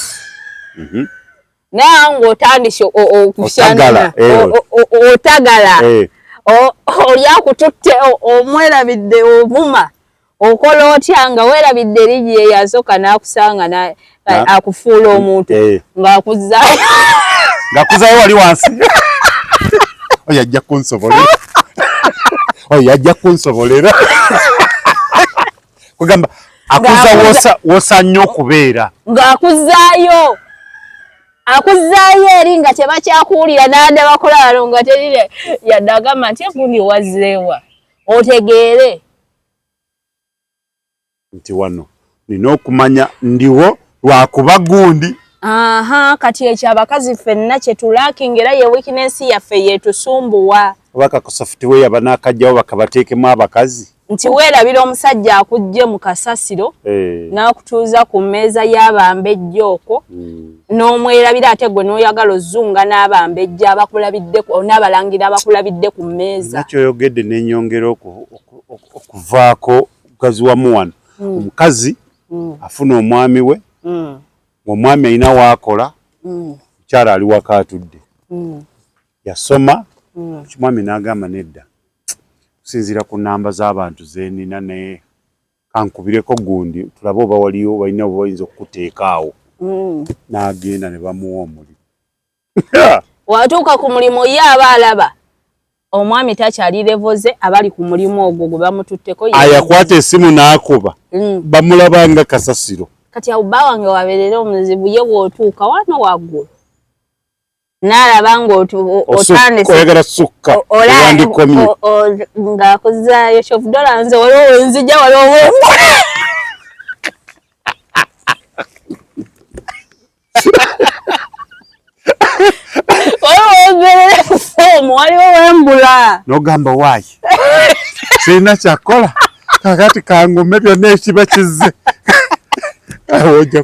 naye ng'otandise okusyana otagala oli akututte omwerabidde omuma okola otya nga weerabidde erigi eyasooka n'akusanga akufuula omuntu ng'akuzaayo wali wansi oyo ajja kunsobolera kugamba akuza wosa nnyo okubeera ng'akuzaayo eri nga tebakyakuwulira n'adda bakolalo nga terire yadde agamba nti gundi wazzeewa otegeere nti wano nina okumanya ndiwo lwakuba gundi kati ekyo abakazi ffenna kye tulaakinga era ye wikinensi yaffe yetusumbuwa oba software banaakajjawo bakabateekemu abakazi nti weerabira omusajja akujje mu kasasiro n'akutuuza ku mmeeza y'abambejja okwo n'omwerabira ate gwe n'oyagala ozunga n'abambejja abakulabiddeko n'abalangira abakulabidde ku mmeeza nakyoyogedde n'ennyongera okuvaako mukazi wamu wano omukazi afuna omwami we omwami alina waakola mukyala ali waka atudde yasoma kimwami n'agamba nedda kusinziira ku nnamba z'abantu zeenina naye kankubireko gundi tulabe oba waliyo balina oba bayinza okukuteeka awo n'agenda ne bamuwa omulimu watuuka ku mulimu ye aba alaba omwami takyali levoze abali ku mulimu ogwo gwe bamututteko ayakwata essimu n'akuba bamulaba nga kasasiro kati awo bba wange wabeerera omuzibu ye bw'otuuka wano waggulu n'alaba ng'otandise sukka wandikomye ng'akuzaayo $12 nze waliwo wenzija waliwo waliwo foomu waliwo wembula n'ogamba waayi sirina kyakola kakati kangume byonna ekiba kizze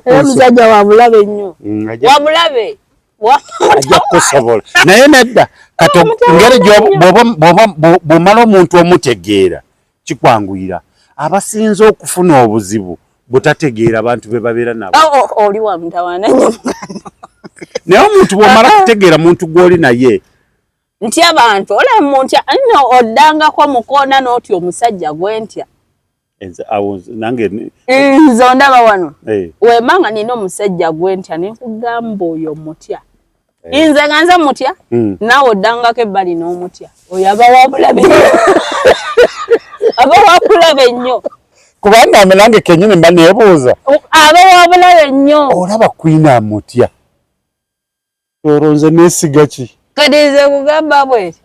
omusajja wabulabe nnyo wabulabe ajja kusobola naye nedda ngeri bw'omala omuntu omutegeera kikwanguyira abasinze okufuna obuzibu butategeera abantu be babeera nabo oli wa mutawaana nnyo naye omuntu bw'omala kutegeera muntu gw'oli naye nti abantu olemu ntya nno oddangako mukoona n'otya omusajja gwentya nze ondaba wano wemanga nina omusajja gwentya nekugamba oyo mutya nze nga nze mutya naawe oddangako ebbali n'omutya oyo aba wabulabe aba wakulabe nnyo kubanga ame nange kenyini mba neebuuza aba wabulabe nnyo olaba kwina amutya olwo nze neesiga ki kati nze kugamba bweti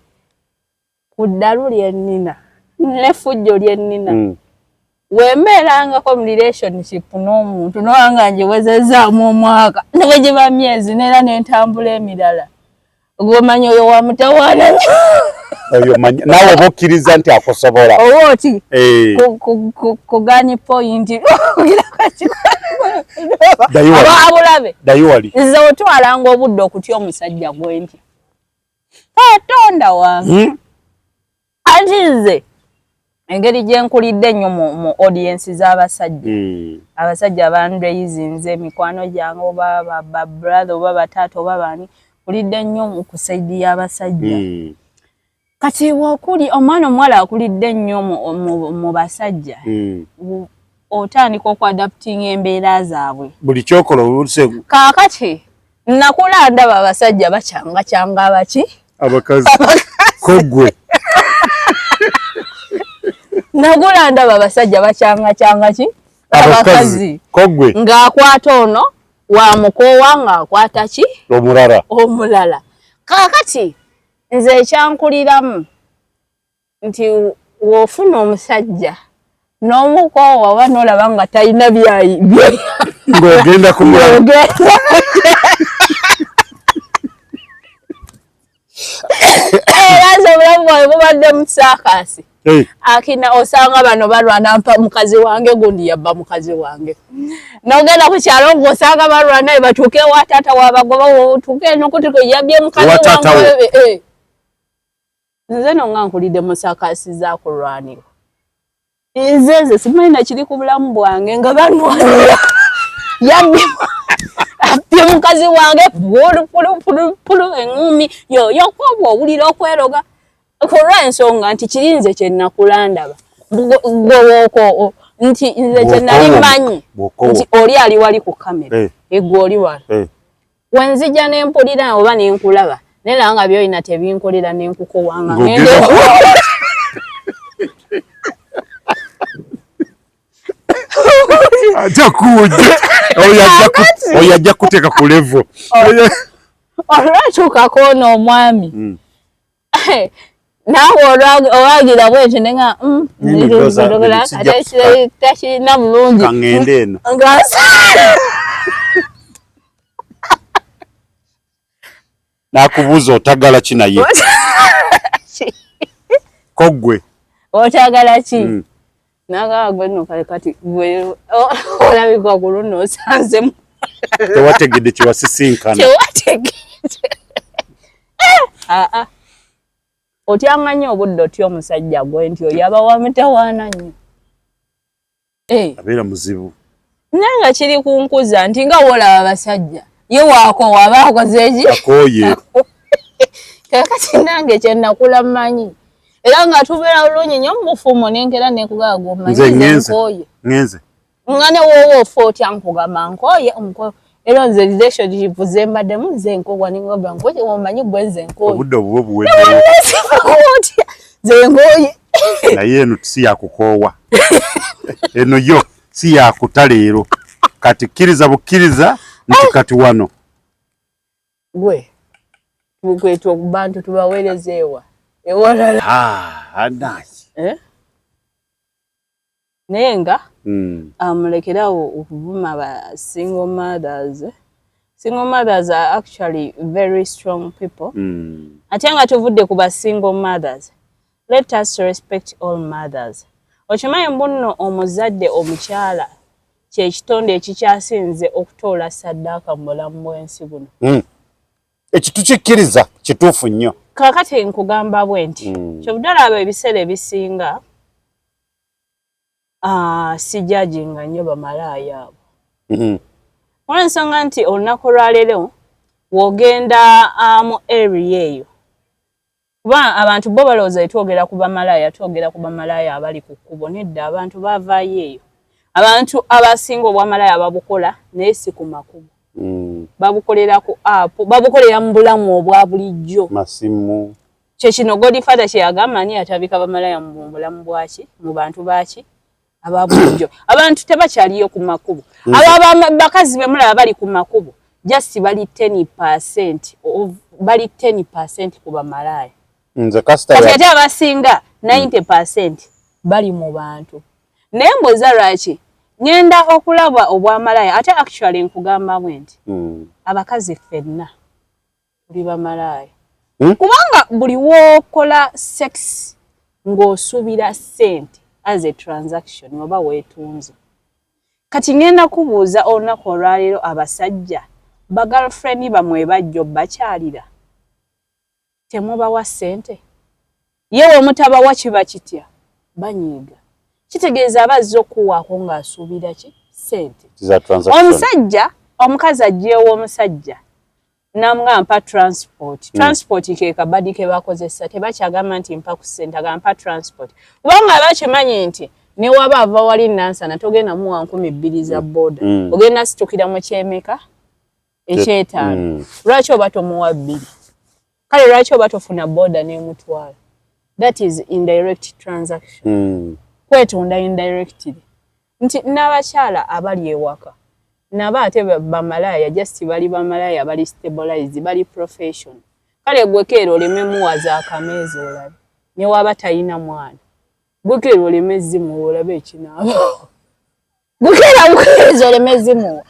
ku ddalu lyennina n'effujjo lyennina wembeerangako mu relationship n'omuntu nowanga ngiwezezaamu omwaka ne giba myezi neera n'entambula emirala gwomanyi oyo wa mutawaana naawe oba okkiriza nti akusobola oba oti kuganyi pointi abulabe nze otwalanga obudde okutya omusajja gwentya atonda wange ati nze engeri gye nkulidde nnyo mu audience z'abasajja abasajja abandeyizi nze mikwano gyange oba babrother oba bataata oba baani kulidde nnyo mu kusaidi y'abasajja kati wokuli omwana omuwala akulidde nnyo mu basajja otandika okuadaptinga embeera zaabwe buli kyokola oluse kaakati nakula ndaba abasajja bacangacyanga abaki abakazi kogwe nagula ndaba abasajja bacangacyanga ki abakazi kogwe ng'akwata ono wa mukoowa ng'akwata ki omulala kaakati nze ekyankuliramu nti w'ofuna omusajja n'omukoowa oba n'olaba nga talina byayi ng'ogenda kumulaba era nze obulamu bwawe bubadde mu saakasi akina osanga bano balwana mpa mukazi wange gundi yabba mukazi wange nogenda ku kyalo ngosanga balwana batuke wa tata wabagoba tuke nokuti ko yabye mukazi wange nze nonga nkulide musakasi za kulwanira nze simanyi na kiri ku bulamu bwange nga banwanira yabye apye mukazi wange pulu engumi yo kwobwa owulira okweroga olw'ensonga nti kirinze kye nakulandaba gwewoko nti nze kye nali manyi nti oli ali wali ku kamera egwe oli wali wenzija n'empulira oba n'enkulaba nera nga byolina tebinkolera n'enkukowanga ngende oyajja kuteeka ku level olwatuukako n'omwami nawe owagira bwekyo nenga takirina bulungi kangende eno nakubuuza otagala ki naye kogwe otagala ki nagaa gwe nno kale kati gwe olabika ku luno osanzemu tewategedde kiwasisinkana otyanga nnyo obudde otya omusajja gwe nti oyaba wa mitawaana nnyo abeera muzibu naye nga kiri ku nkuza nti nga woolaba abasajja ye waako waba akoze eki akooye kakati nange kye nakula mmanyi era nga tubeera bulungi nnyo mubufumo nenkera nekugaba gwomanyi nkooye nga ne woowa ofa otya nkugamba nkooye era nze relationship ze mbaddemu nze nkogwa ningamba nkooye omanyi gwe nze nkooye obudde obuwe buwedde nze nkooye naye eno si yakukoowa eno yo si yakuta leero kati kkiriza bukkiriza nti kati wano gwe tukwetwa okubantu tubaweerezeewa ewalala naye nga mulekerawo okuvuma aba single mothers. Single mothers are actually very strong people. Ate nga tuvudde ku ba single mothers, let us respect all mothers. Okimanyi mbuno omuzadde omukyala kye kitonde ekikyasinze okutoola ssaddaaka mu bulamu bw'ensi buno. Ekitukikkiriza kituufu nnyo. Kaakati nkugamba bwe nti kyobuddala abo ebiseera ebisinga sijajinga nnyo bamalaaya abo. Olw'ensonga nti olunaku lwaleero w'ogenda mu area eyo kuba abantu bo balowooza twogera ku bamalaaya twogera ku bamalaaya abali ku kkubo nedda abantu baavaayo eyo. Abantu abasinga obwamalaaya babukola naye si ku makubo. Babukolera ku app babukolera mu bulamu obwa bulijjo masimu kye kino Godfather kye yagamba ani atabika bamalaaya mu bulamu bwaki mu bantu baki ababulijjo. Abantu tebakyaliyo ku makubo. Bakazi be mulaba bali ku makubo just bali 10% bali 10% ku bamalaaya. Nze kasita ate abasinga 90% bali mu bantu. Naye mboza lwaki ngenda okulaba obwamalaaya ate actually nkugamba bwe nti abakazi ffenna tuli bamalaaya. Kubanga buli wookola sex ng'osuubira ssente as a transaction oba weetunze. Kati ngenda kubuuza olunaku olwaleero abasajja ba girlfriend bamwe bajjo bakyalira temubawa ssente yewe omutabawa kiba kitya banyiiga kitegeeza abazze okuwaako ng'asuubira ki ssente. Omusajja omukazi ajjeewo omusajja namugamba mpa transport. Transport ke kabadi ke bakozesa tebakyagamba nti mpa ku ssente agamba transport kubanga bakimanyi nti ne waba ava wali Nansana togenda muwa 200 za boda ogenda situkira mu kyemeka ekyetaano lwaki oba tomuwa 2 kale lwaki oba tofuna boda n'emutwala. That is indirect transaction. Kwetunda indirectly nti n'abakyala abali ewaka nabo ate bamalaaya just bali bamalaaya bali stabilized bali professional. Kale gwe keero olememuwa za akameezi olabe ne waba talina mwana gwe keero olemezimu olabe ekinaaba gwe keero bukeezi olemezimu.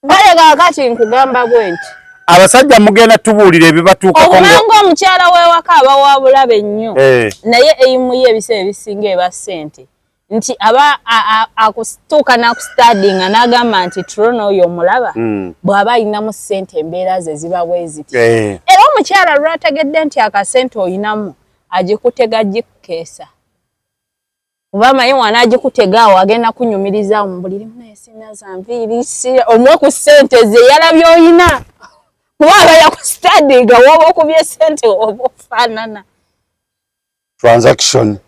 Kale kaakati nkugamba bwe nti abasajja mugenda tubuulira ebibatuukako obulanga omukyala w'ewaka aba wa bulabe nnyo naye eyimuye ebiseera ebisinga eba ssente nti aba akutuuka n'akustaadinga n'agamba nti tulono oyo omulaba bw'aba ayinamu ssente embeera ze ziba bwe ziti era omukyala lw'ategedde nti akasente oyinamu agikutega gikukeesa kuba maye wanaagikutega awo agenda kunyumiriza mu buliri naye sina za nviiri omwe ku ssente ze yalabye oyina kuba aba yakustaadinga woba okubye ssente oba ofaanana transaction.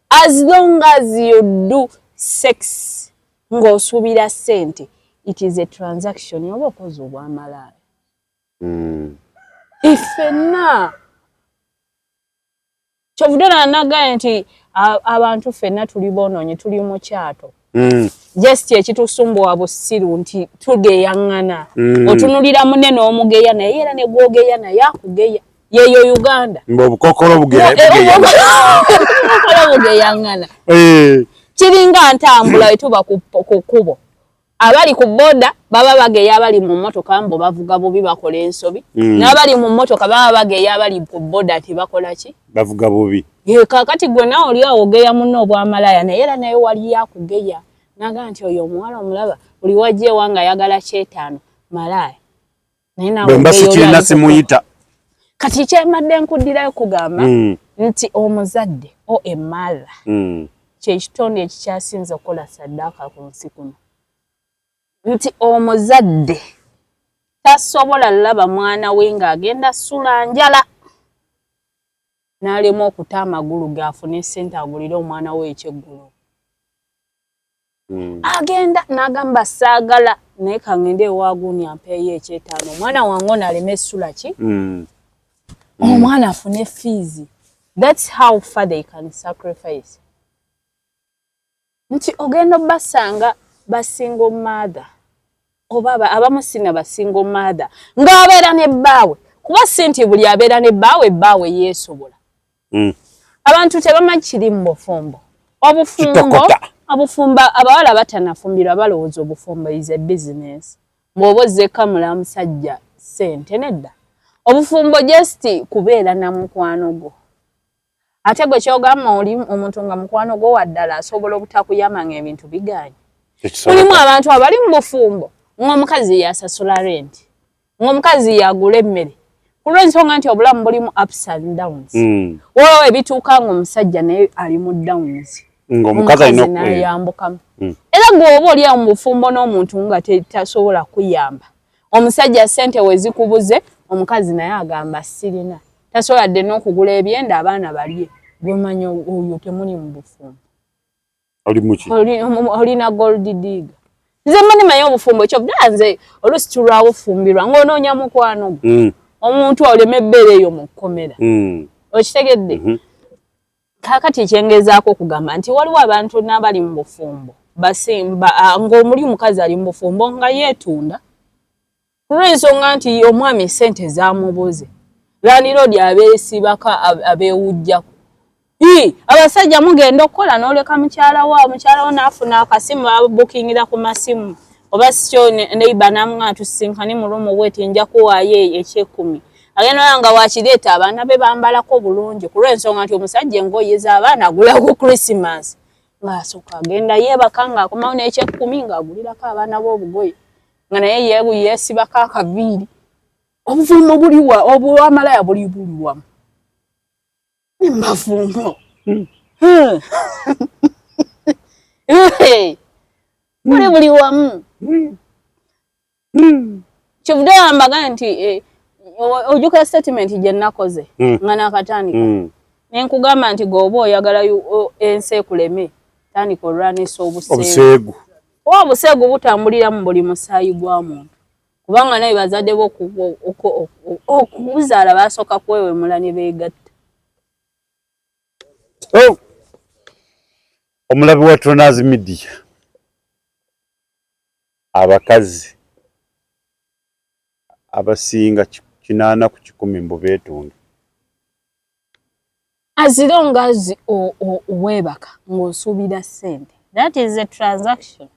As long as you do sex, ng'osuubira ssente, it is a transaction. Yoba okoze obwamalaaya. Ifenna. Kyovudde nagaye nti abantu ffenna tuli bonoonye tuli mu kyato. Just ekitusumbuwa bussiru nti tugeyaŋŋana. Otunulira munne n'omugeya naye era ne gwogeya naye akugeya. Yeyo Uganda. Mbobukokolo bugeya. Bugeyaŋŋana. Kiringa ntambula etuba ku kkubo. Abali ku boda baba bageya abali mu mmotoka mbo bavuga bubi bakola ensobi. N'abali mu mmotoka baba bageya abali ku boda ati bakola ki? Bavuga bubi. Kakati gwe nawe oli awo ogeya munno obwamalaaya naye era naye wali yakugeya. Naga nti oyo omuwala omulaba buli wajja ewanga ayagala kyetaano malaaya. Naye nawe ogeya simuyita. Kati kyemadde nkuddirayo kugamba nti omuzadde o emala kyekitonde ekikyasinze okukola saddaaka ku nsi kuno nti omuzadde tasobola laba mwana we ng'agenda ssula njala n'alema okuta amagulu gaafune ssente agulire omwana we ekyeggulo agenda n'agamba saagala naye kangende ewaaguni ampeeyo ekyetaano omwana wange n'alema essula ki omwana afune fees. That's how far they can sacrifice. Nti ogenda basanga basingo mother. Obaba abamusina basingo mother. Ng'abeera ne bbaawe. Kuba senti buli abeera ne bbaawe yeesobola. Abantu tebamanyi kiri mu bufumbo. Obufumba abawala batanafumbirwa balowooza obufumbo is a business. Bw'oba ozzeeko musajja ssente nedda. Obufumbo just kubeera na mukwano gwo. Ate gwe kyogamba oli omuntu nga mukwano gwo waddala asobola obutakuyama ng'ebintu biganye. Mulimu abantu abali mu bufumbo ng'omukazi yasasula rent, ng'omukazi yagula emmere. Ku lw'ensonga nti obulamu bulimu ups and downs. Waliwo ebituuka ng'omusajja naye ali mu downs. Ng'omukazi naye yambukamu. Era gw'oba oli awo mu bufumbo n'omuntu nga tasobola kuyamba. Omusajja ssente we zikubuze, omukazi naye agamba sirina. Tasoboladde n'okugula ebyenda abaana balye. Gwemanya oyo temuli mu bufumbo. Oli muki? Olina gold digger. Nze manyi obufumbo ekyo nze oluusi tulwabufumbirwa ng'onoonya mukwano gwo. Omuntu olema ebbeere eyo mu kkomera. Okitegedde? Kaakati kyengezaako okugamba nti waliwo abantu n'abali mu bufumbo. Ng'omuli omukazi ali mu bufumbo nga yeetunda. Kulw'ensonga nti omwami ssente zaamubuze. Landiroodi abeesibaka abeewujjako. Abasajja mugenda okukola n'oleka mukyala wo n'afuna akasimu babukingira ku masimu. Oba sikyo neiba namwe atusinkane mu lumu bweti nja kuwaayo ekyekumi. Agenda nga wakireeta abaana be bambalako bulungi. Kulw'ensonga nti omusajja engoye z'abaana agula ku Christmas. Ng'asooka agenda yeebaka ng'akomawo n'ekyekumi ng'agulirako abaana b'obugoye. Nga naye yeesibako akaviiri. Obuvumbo buliwa obw'amalaaya buliwamu. Mbavumbo. Buliwamu. Kyovudde wambaga nti ojjukira statement gye nakoze nga nakatandika. Ne nkugamba nti g'oba oyagala ensi ekuleme tandika olwanisa obuseegu. Obuseegu butambulira mu buli musaayi gwa muntu. Kubanga naye bazadde bo okuzaala basooka kwewemula ne beegatta. Omulabi wa Tronazi Media. Abakazi abasinga 8 ku 10 mbu beetunga. As long as weebaka ng'osuubira ssente. That is a transaction.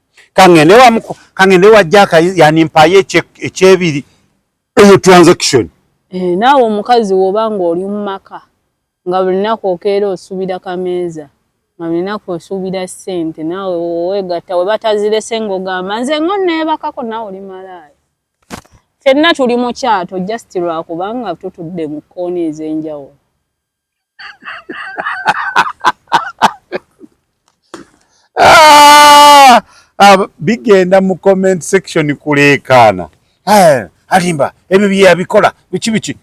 Kangende wajjaka yani mpaye ekyebiri eyo transaction naawe omukazi w'obanga oli mu maka nga buli lunaku okeera osuubira kameeza nga buli lunaku osuubira ssente naawe weegatta we batazirese ng'ogamba nze ngo neebakako naawe oli malaaya ffenna tuli mu kyato just lwakubanga tutudde mu kkoona ez'enjawulo. Bigenda mu comment section kuleekaana alimba ebyo bye yabikola biki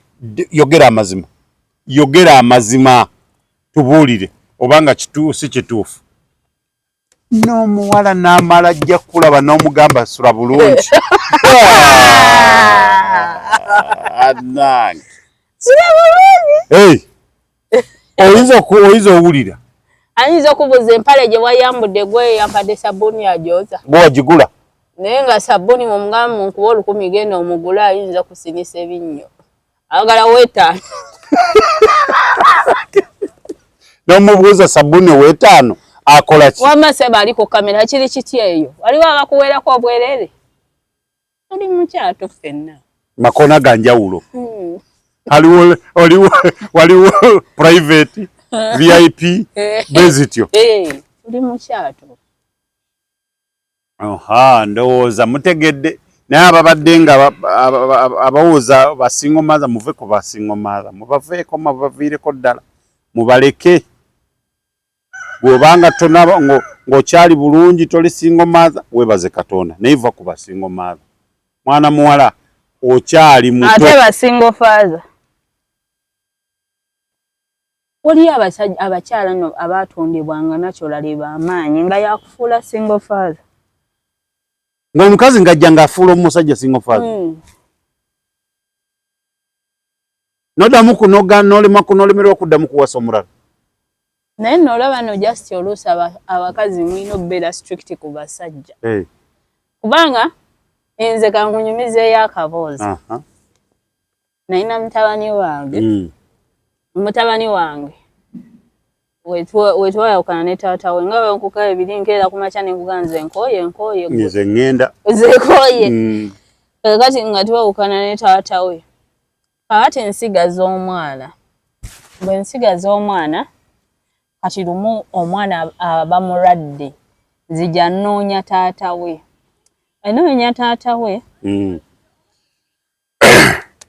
yogera amazima tubuulire obanga kituufu si kituufu. N'omuwala n'amala ajja kulaba n'omugamba sula bulungi. Sula bulungi. Oyinza owulira. Ayinza okubuuza empale gye wayambudde gwe yampadde sabbuuni agyoza. Gwe wagigula? Naye nga sabbuuni mu mugamba munkuba olukumi genda omugula ayinza kusinisa ebinnyo. Ayagala weetaano. N'omubuuza sabbuuni weetaano akola ki? Wamma seba ali ku kamera kiri kitya eyo? Waliwo abakuweerako obwereere? Tuli mu kyato ffenna. Makoona ga njawulo. Waliwo private VIP bezityo. Tuli mu kyato. Ndowooza mutegedde naye ababadde nga abawuuza basingo maaza muve ku basingo maaza mubaveeko mubaviireko ddala mubaleke. Bw'obanga tonaba ng'okyali bulungi toli singo maaza weebaze Katonda naye va ku basingo maaza. Mwana muwala okyali muto. Ate basingo faaza. Waliyo abakyala no abaatondebwanga nakyolale b'amaanyi nga yakufuula singo faaza. Ng'omukazi ng'ajja ng'afuula omusajja singo faaza. N'oddamu n'olemerwa okuddamu kuwasa omulala. Naye n'olaba no just oluusi abakazi mulina okubeera strict ku basajja. Kubanga nze kankunyumizeeyo akaboozi. Nalina mutabani wange. Mutabani wange wetwayawukana ne taata we nga bwenkuka ebiri nkeera kumakya nenkuga nze nkooye nze ŋŋenda zekooye kati nga twawukana ne taata we kakati nsigaza omwana bwe nsigaza omwana kati lumu omwana aba mulwadde nzija nnoonya taata we enoonya taata we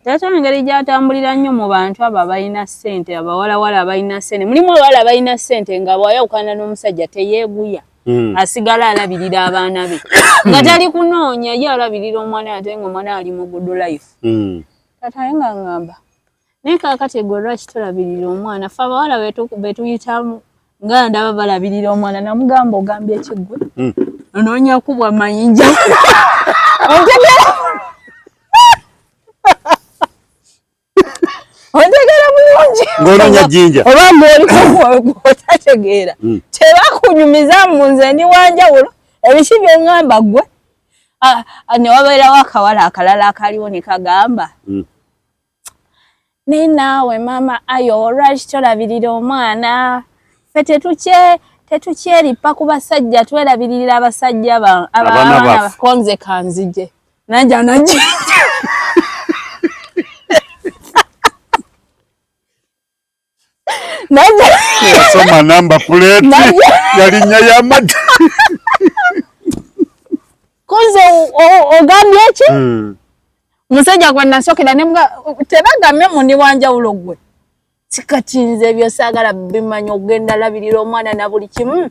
taata engeri gy'atambulira nnyo mu bantu abo abalina ssente abawalawala abalina ssente mulimu abawala abalina ssente nga bw'ayawukana n'omusajja teyeeguya asigala alabirira abaana be nga tali kunoonya ye alabirira omwana ate ng'omwana ali mu good life. Taata ye nga ngamba naye kaakati gwe lwaki tolabirira omwana ffe abawala betuyitamu nga ndaba balabirira omwana namugamba ogambye ekiggwe onoonya kubwa mayinja otegera bulungi ng'onoonya jjinja oba ng'oliko otategeera tebakunyumiza mu nze ndi wanjawulo ebiki byeŋŋamba ggwe ne wabeerawo akawala akalala akaliwo ne kagamba naye naawe maama ayo lwaki tolabirira omwana ffe tetukyeripa ku basajja twerabiririra abasajja abaana bakonze kanzije nanja najja yasoma namba plate yalinnya y'amata konze ogambye eki musajja gwe nasookera tebagamye mundi wanjawulo gwe sikati nze ebyo saagala bimanya ogenda labirira omwana na buli kimu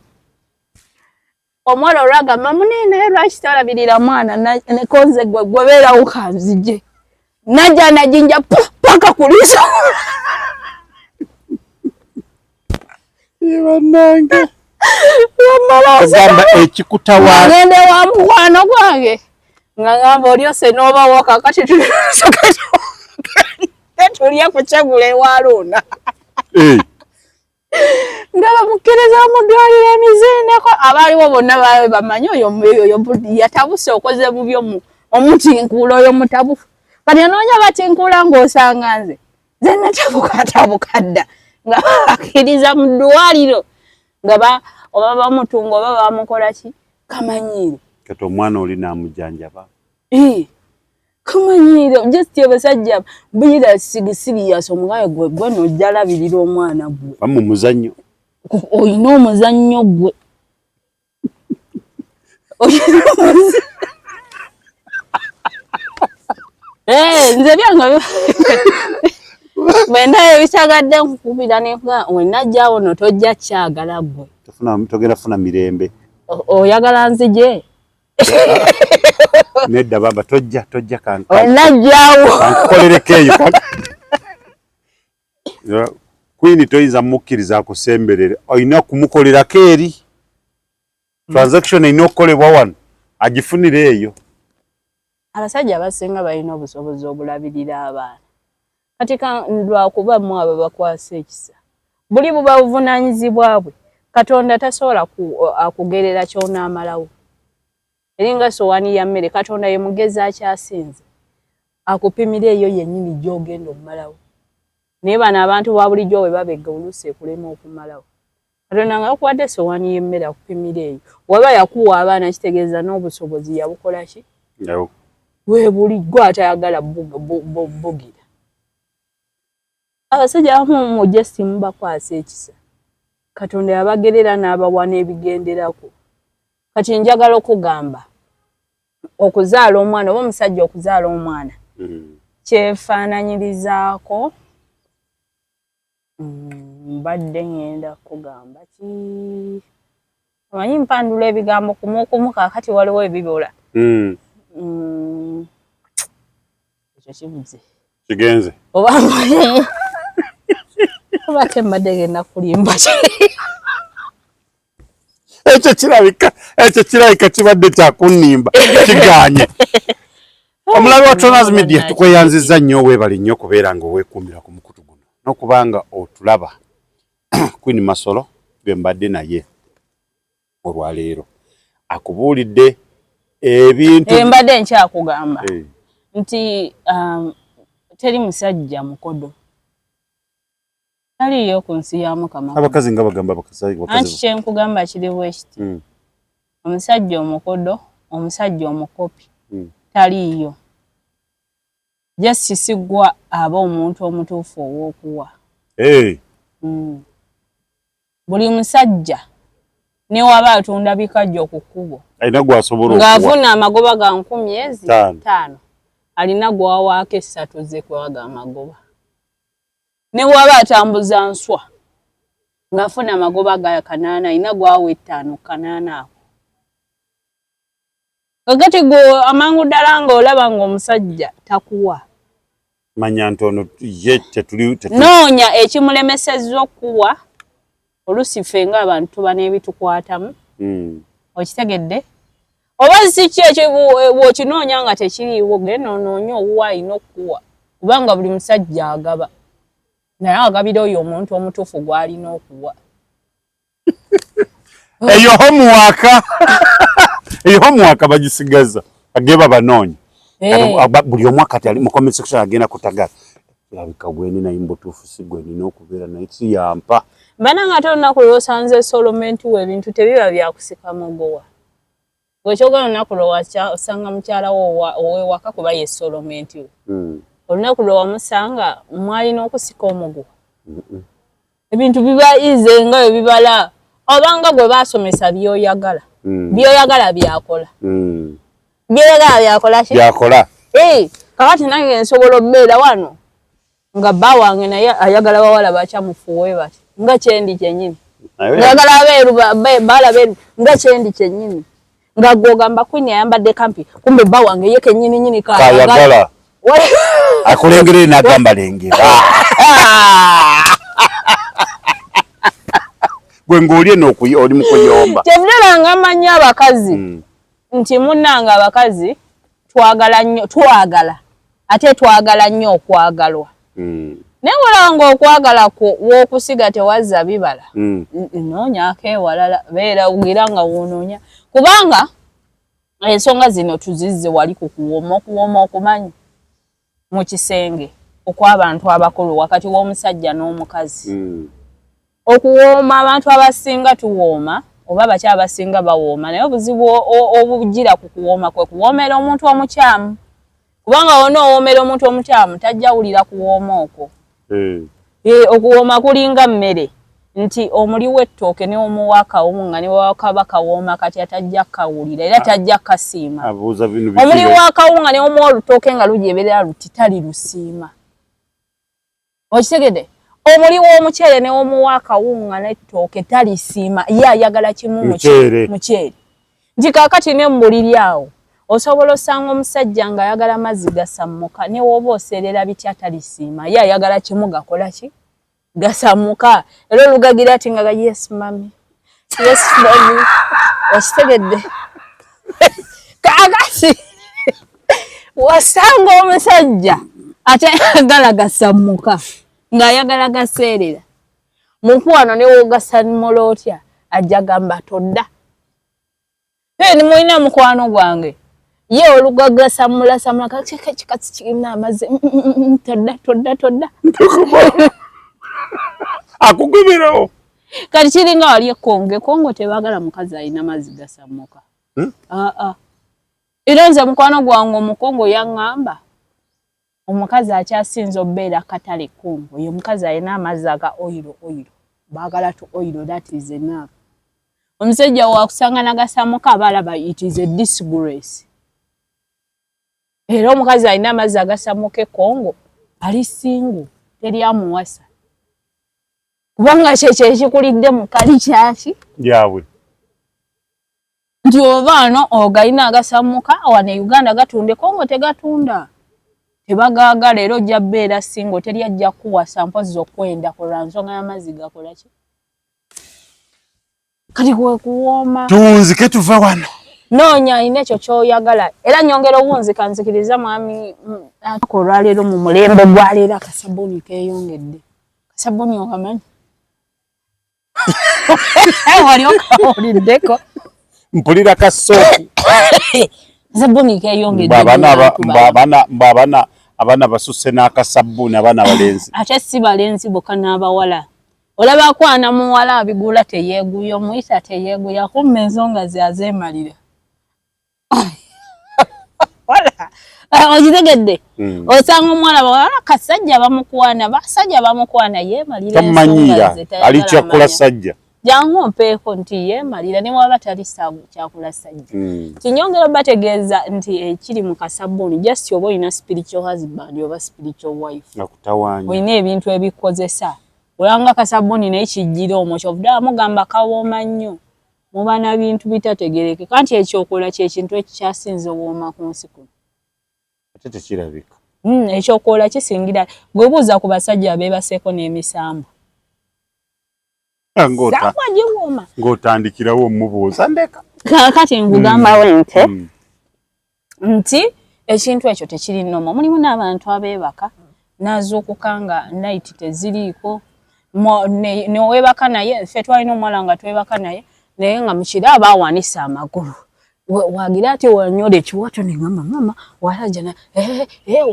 omwana olwagamba munene lwaki tolabirira mwana nekonze gwe beerawo kanzije najja najinja paka kuliisa bannange ogamba ekikutawa ngende wa mukwano gwange nga ngamba olyose n'obawo kakati tetulya kukyagula ewaluna nga bamukkiriza omudwaliro emizineko abaaliwo bonna babe bamanyi oyo yatabuse okoze bubi omutinkuula oyo mutabufu kati anoonya batinkuula ng'osanga nze natabuka dda nga bakkiriza mu ddwaliro nga oba bamutunga oba bamukola ki kamanyiire kati omwana oli n'amujjanjaba Kamanyire just abasajja bira sigisiri yasomugaye gwe no jala bilira omwana gwe. Bamu muzannyo. Oyina omuzannyo gwe. Nze byanga Wenda ebisagadde nkubira nefa wena jjawo no tojja kyagala gwe. Togera funa mirembe. Oyagala nzije. Nedda baba tojja kanka. Wena jjawo. Kolerekeyo. Queen toyiza mukkiriza akusemberere. Oyina kumukolera keeri. Transaction inokolebwa wano. Agifunire eyo. Abasajja abasinga balina obusobozi obulabirira abaana. Katika ndwa kuba mwaba bakwasa ekisa. Buli bubavunanyizibwa bwe. Katonda tasobola akugerera kyona amalawo. Eringa sowani ya mmere Katonda ye mugezi akyasinze. Akupimira eyo yennyini gy'ogenda omumalawo. Naye bano abantu ba bulijjo bwe babegga oluusi ekulema okumalawo. Katonda nga akuwadde sowani y'emmere akupimira eyo. Waba yakuwa abaana kitegeeza n'obusobozi yabukola ki? Yawo. We bulijjo atayagala bugira. Abasajja abamu mu just mubakwasa ekisa. Katonda yabagerera n'abawa n'ebigenderako. Kati njagala okugamba okuzaala omwana oba omusajja okuzaala omwana kyefaananyirizaako mbadde ngenda kugamba ki amanyi mpandula ebigambo kumukumu kaakati waliwo ebibula ekyo kibuze kigenze oba tembadde ngenda kulimba ekyo kirabika kibadde kyakunnimba kiganye. Omulabe wa Tonas Media tukweyanziza nnyo weebale nnyo okubeera ng'oweekuumira ku mukutu guno n'okubanga otulaba. Queen Masolo bwe mbadde naye olwaleero akubuulidde ebintu mbadde nkyakugamba nti teri musajja mukodo taliyo ku nsi ya Mukama. Abakazi nga bagamba abakazi anti kyenkugamba kiriwo ekiti omusajja omukodo omusajja omukopi taliyo jasisigwa aba omuntu omutuufu ow'okuwa. Buli musajja ne waba atunda bikajja okukkubo alina gwasobola ng'afuna amagoba ga 5,000 alina gwawaako 3 ze kwaga amagoba. Ne waba atambuza nswa ng'afuna amagoba ga 8 alina gwawa 5 8 ako. Kakati go amangu ddala ng'olaba ng'omusajja takuwa. Manya ntono ye tetuli noonya ekimulemesezza okuwa oluusi ffe ng'abantu tuba n'ebitukwatamu. Okitegedde? Oba si ki ekyo bw'okinoonya nga tekiriiwo genda onoonya owuwa alina okuwa kubanga buli musajja agaba naye agabira oyo omuntu omutuufu gw'alina okuwa. eyo homework bagisigaza ageba banoonya buli omwaka kati ali mu comment section agenda kutagala labika gweni naye mbutuufu si gweni n'okubeera naye kiyampa bana nga tolunaku lw'osanze solomenti we ebintu tebiba byakusika mugowa bwekyogala olunaku lw'osanga mukyala ow'ewaka kuba ye solomenti we olunaku lw'omusanga mwalina okusika omuguwa ebintu biba ize nga bwe bibala obanga gwe baasomesa byoyagala byoyagala byakola byoyagala byakola ki byakola kakati nange nsobola obbeera wano nga bba wange naye ayagala bawala bakyamufuwe bati nga kyendi kyennyini ngayagala abeeru baala beeru nga kyendi kyennyini nga gwogamba Queen ayambadde kampi kumbe bba wange ye kennyini nyini kayagala akulengere n'agamba lengera gwe ng'oli eno oli mu kuyomba tebulabanga amanyi abakazi nti munnanga abakazi twagala ate twagala nnyo okwagalwa naye olanga okwagala w'okusiga tewazza bibala noonyaako ewalala beera ugira nga woonoonya kubanga ensonga zino tuzizze wali ku okuwooma okumanyi mu kisenge okw'abantu abakulu wakati w'omusajja n'omukazi okuwooma abantu abasinga tuwooma oba baki abasinga bawooma naye obuzibu obugira ku kuwooma kwe kuwoomera omuntu omukyamu kubanga ono owoomera omuntu omutyamu tajja wulira kuwooma okwo. Okuwooma kulinga mmere nti omuli w'ettooke ne omuwa akawunga ne wakaba kawooma kati atajja kawulira era tajja kasiima. Omuli w'akawunga ne omuwa olutooke nga lujeberera luti tali lusiima. Okitegedde? Omuli w'omuceere ne omuwa akawunga n'ettooke talisiima ye ayagala kimu muceere. Nti kaakati ne mbuliri awo osobola osanga omusajja nga ayagala amazzi gasammuka ne w'oba oseerera bitya talisiima ye ayagala kimu gakola ki? Gasammuka. Era olugagira ati nga yes mami. Yes mami. Okitegedde? Kaakati wasanga omusajja ate ayagala gasammuka ng'ayagala gaseerera. Mukwano ne w'ogasamula otya ajja gamba todda. Ni mulina mukwano gwange. Ye olugagasamula samula kakikati kirina amazzi todda. Akugumirawo. Kati kiringa wali Kongo tebagala mukazi alina amazzi gasammuka. Era nze mukwano gwange Omukongo yaŋŋamba omukazi akyasinza obbeera katale Kongo ye mukazi alina amazzi aga oilo. Baagala tu oilo, that is enough. Omusajja wakusanga nagasammuka abalaba it is a disgrace. Era omukazi alina amazzi agasammuka Kongo ali singu teri amuwasa. Kubanga kyekyo ekikulidde mu kali kyaki? Yawe. Nti obaano ogalina agasammuka wane Uganda gatunde Kongo tegatunda. Tebagaaga leero ojja bbeera singo teri ajja kuwasa mpozi okwenda kulwa nsonga y'amazzi gakola ki? Kati kwe kuwooma. Tunzike tuva wano. Noonya alina ekyo ky'oyagala. Era nyongera obunzika nzikiriza mwami olwaleero mu mulembe gwaleero akasabbuuni keeyongedde. Akasabbuuni okamanyi? Wali okawuliddeko. Mpulira kasooku. Akasabbuuni keeyongedde. Abaana basusse n'akasabbuuni abaana balenzi. Ate si balenzi bokka n'abawala. Olaba kwana muwala abigula teyeeguya omuyita teyeeguya kumma ensonga zeemalira. Wala. Okitegedde? Osanga omuwala bawala kasajja bamukwana basajja bamukwana yeemalira ensonga ze. Ali kyakula sajja. Jangu mpeeko nti yeemalira ne waba tali kyakula sajja. Kinyongera bategeeza nti ekiri mu kasabbuuni just oba olina spiritual husband oba spiritual wife. Nakutawaanya. Olina ebintu ebikozesa. Olanga kasabbuuni naye kijjira omwo kyovudde mugamba kawooma nnyo. Muba na bintu bitategereke. Kanti ekyokola ky'ekintu ekikyasinze owooma ku nsi kuno. Ate tekirabika. Ekyokola kisingira. Gwe buuza ku basajja abeebaseeko n'emisambo. Ng'otandikirawo omubuuza ndeka. Kaakati nkugamba nti ekintu ekyo tekiri nnomo. Mulimu n'abantu abeebaka n'azuukuka nga nayiti teziriiko. Neweebaka naye ffe twalina omuwala nga twebaka naye nga mukira aba awanisa amagulu. Wagira ati wanyola ekiwato ne ngamba mama walajana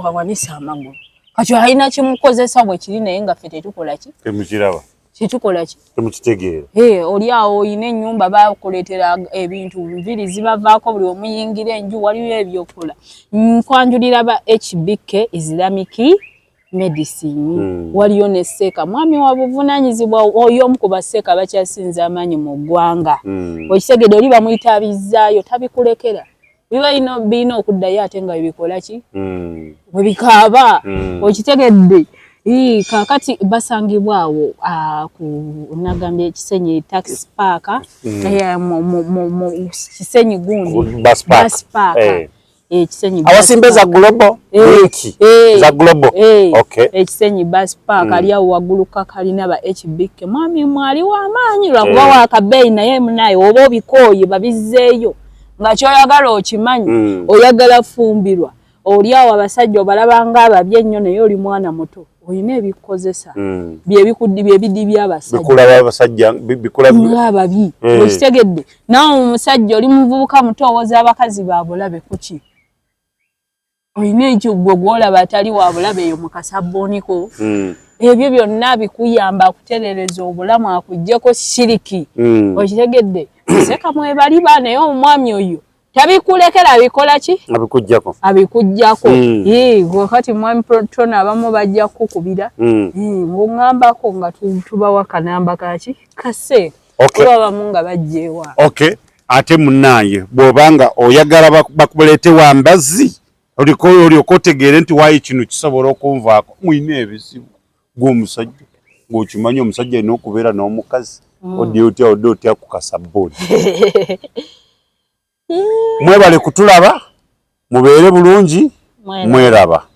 wawanisa amagulu. Kati alina kimukozesa bwe kiri naye nga ffe tetukola ki? Temukiraba. Kitukola ki? Temukitegeera. Oli awo oyina ennyumba bakuleetera ebintu nviri zibavaako buli omuyingira enju waliyo ebyokola. Nkwanjulira ba HBK Islamic Medicine. Waliyo ne Seeka. Mwami wa buvunaanyizibwa oyomu ku baseeka bakyasinza amaanyi mu ggwanga. Okitegedde oli bamuyitaabizaayo tabikulekera. Biba birina okuddayo ate nga bibikola ki? Bwe bikaaba. Okitegedde. Kakati basangibwa awo ku nagambye Kisenyi taxi park mu Kisenyi gundi bus park. Kisenyi awasimbe za global za global okay Kisenyi bus park ali awo waggulu kalina ba HBK mwami mwali w'amaanyi lwakuba wakabeeyi naye munaye oba obikooye babizzeeyo nga kyoyagala okimanyi oyagala fumbirwa oli awo abasajja obalaba nga ababye ennyo naye oli mwana muto oyina ebikozesa byebidi by'abasajja bikulaba abasajja bikula ababi okitegedde nawe omusajja oli muvubuka muto owooza abakazi ba bulabe kuki oyina ekyo gw'olaba atali wa bulabe eyo mu kasabbuuniko ebyo byonna bikuyamba akuterereza obulamu akuggyeko shiriki okitegedde Seeka mwebaliba naye omwami oyo tabikulekera abikola ki abikujjako wakati mwami Proton abamu bajja kukubira ng'ongambako nga tubawa kanamba kaki kase abamu nga bajjeewa ate munnange bw'obanga oyagala bakuleetewo ambazi olyoka otegeere nti waayi kino kisobola okunvaako mwine ebizibu gw'omusajja ng'okimanyi omusajja alina okubeera n'omukazi odde otya ku kasabbooni mwebale kutulaba mubeere bulungi mweraba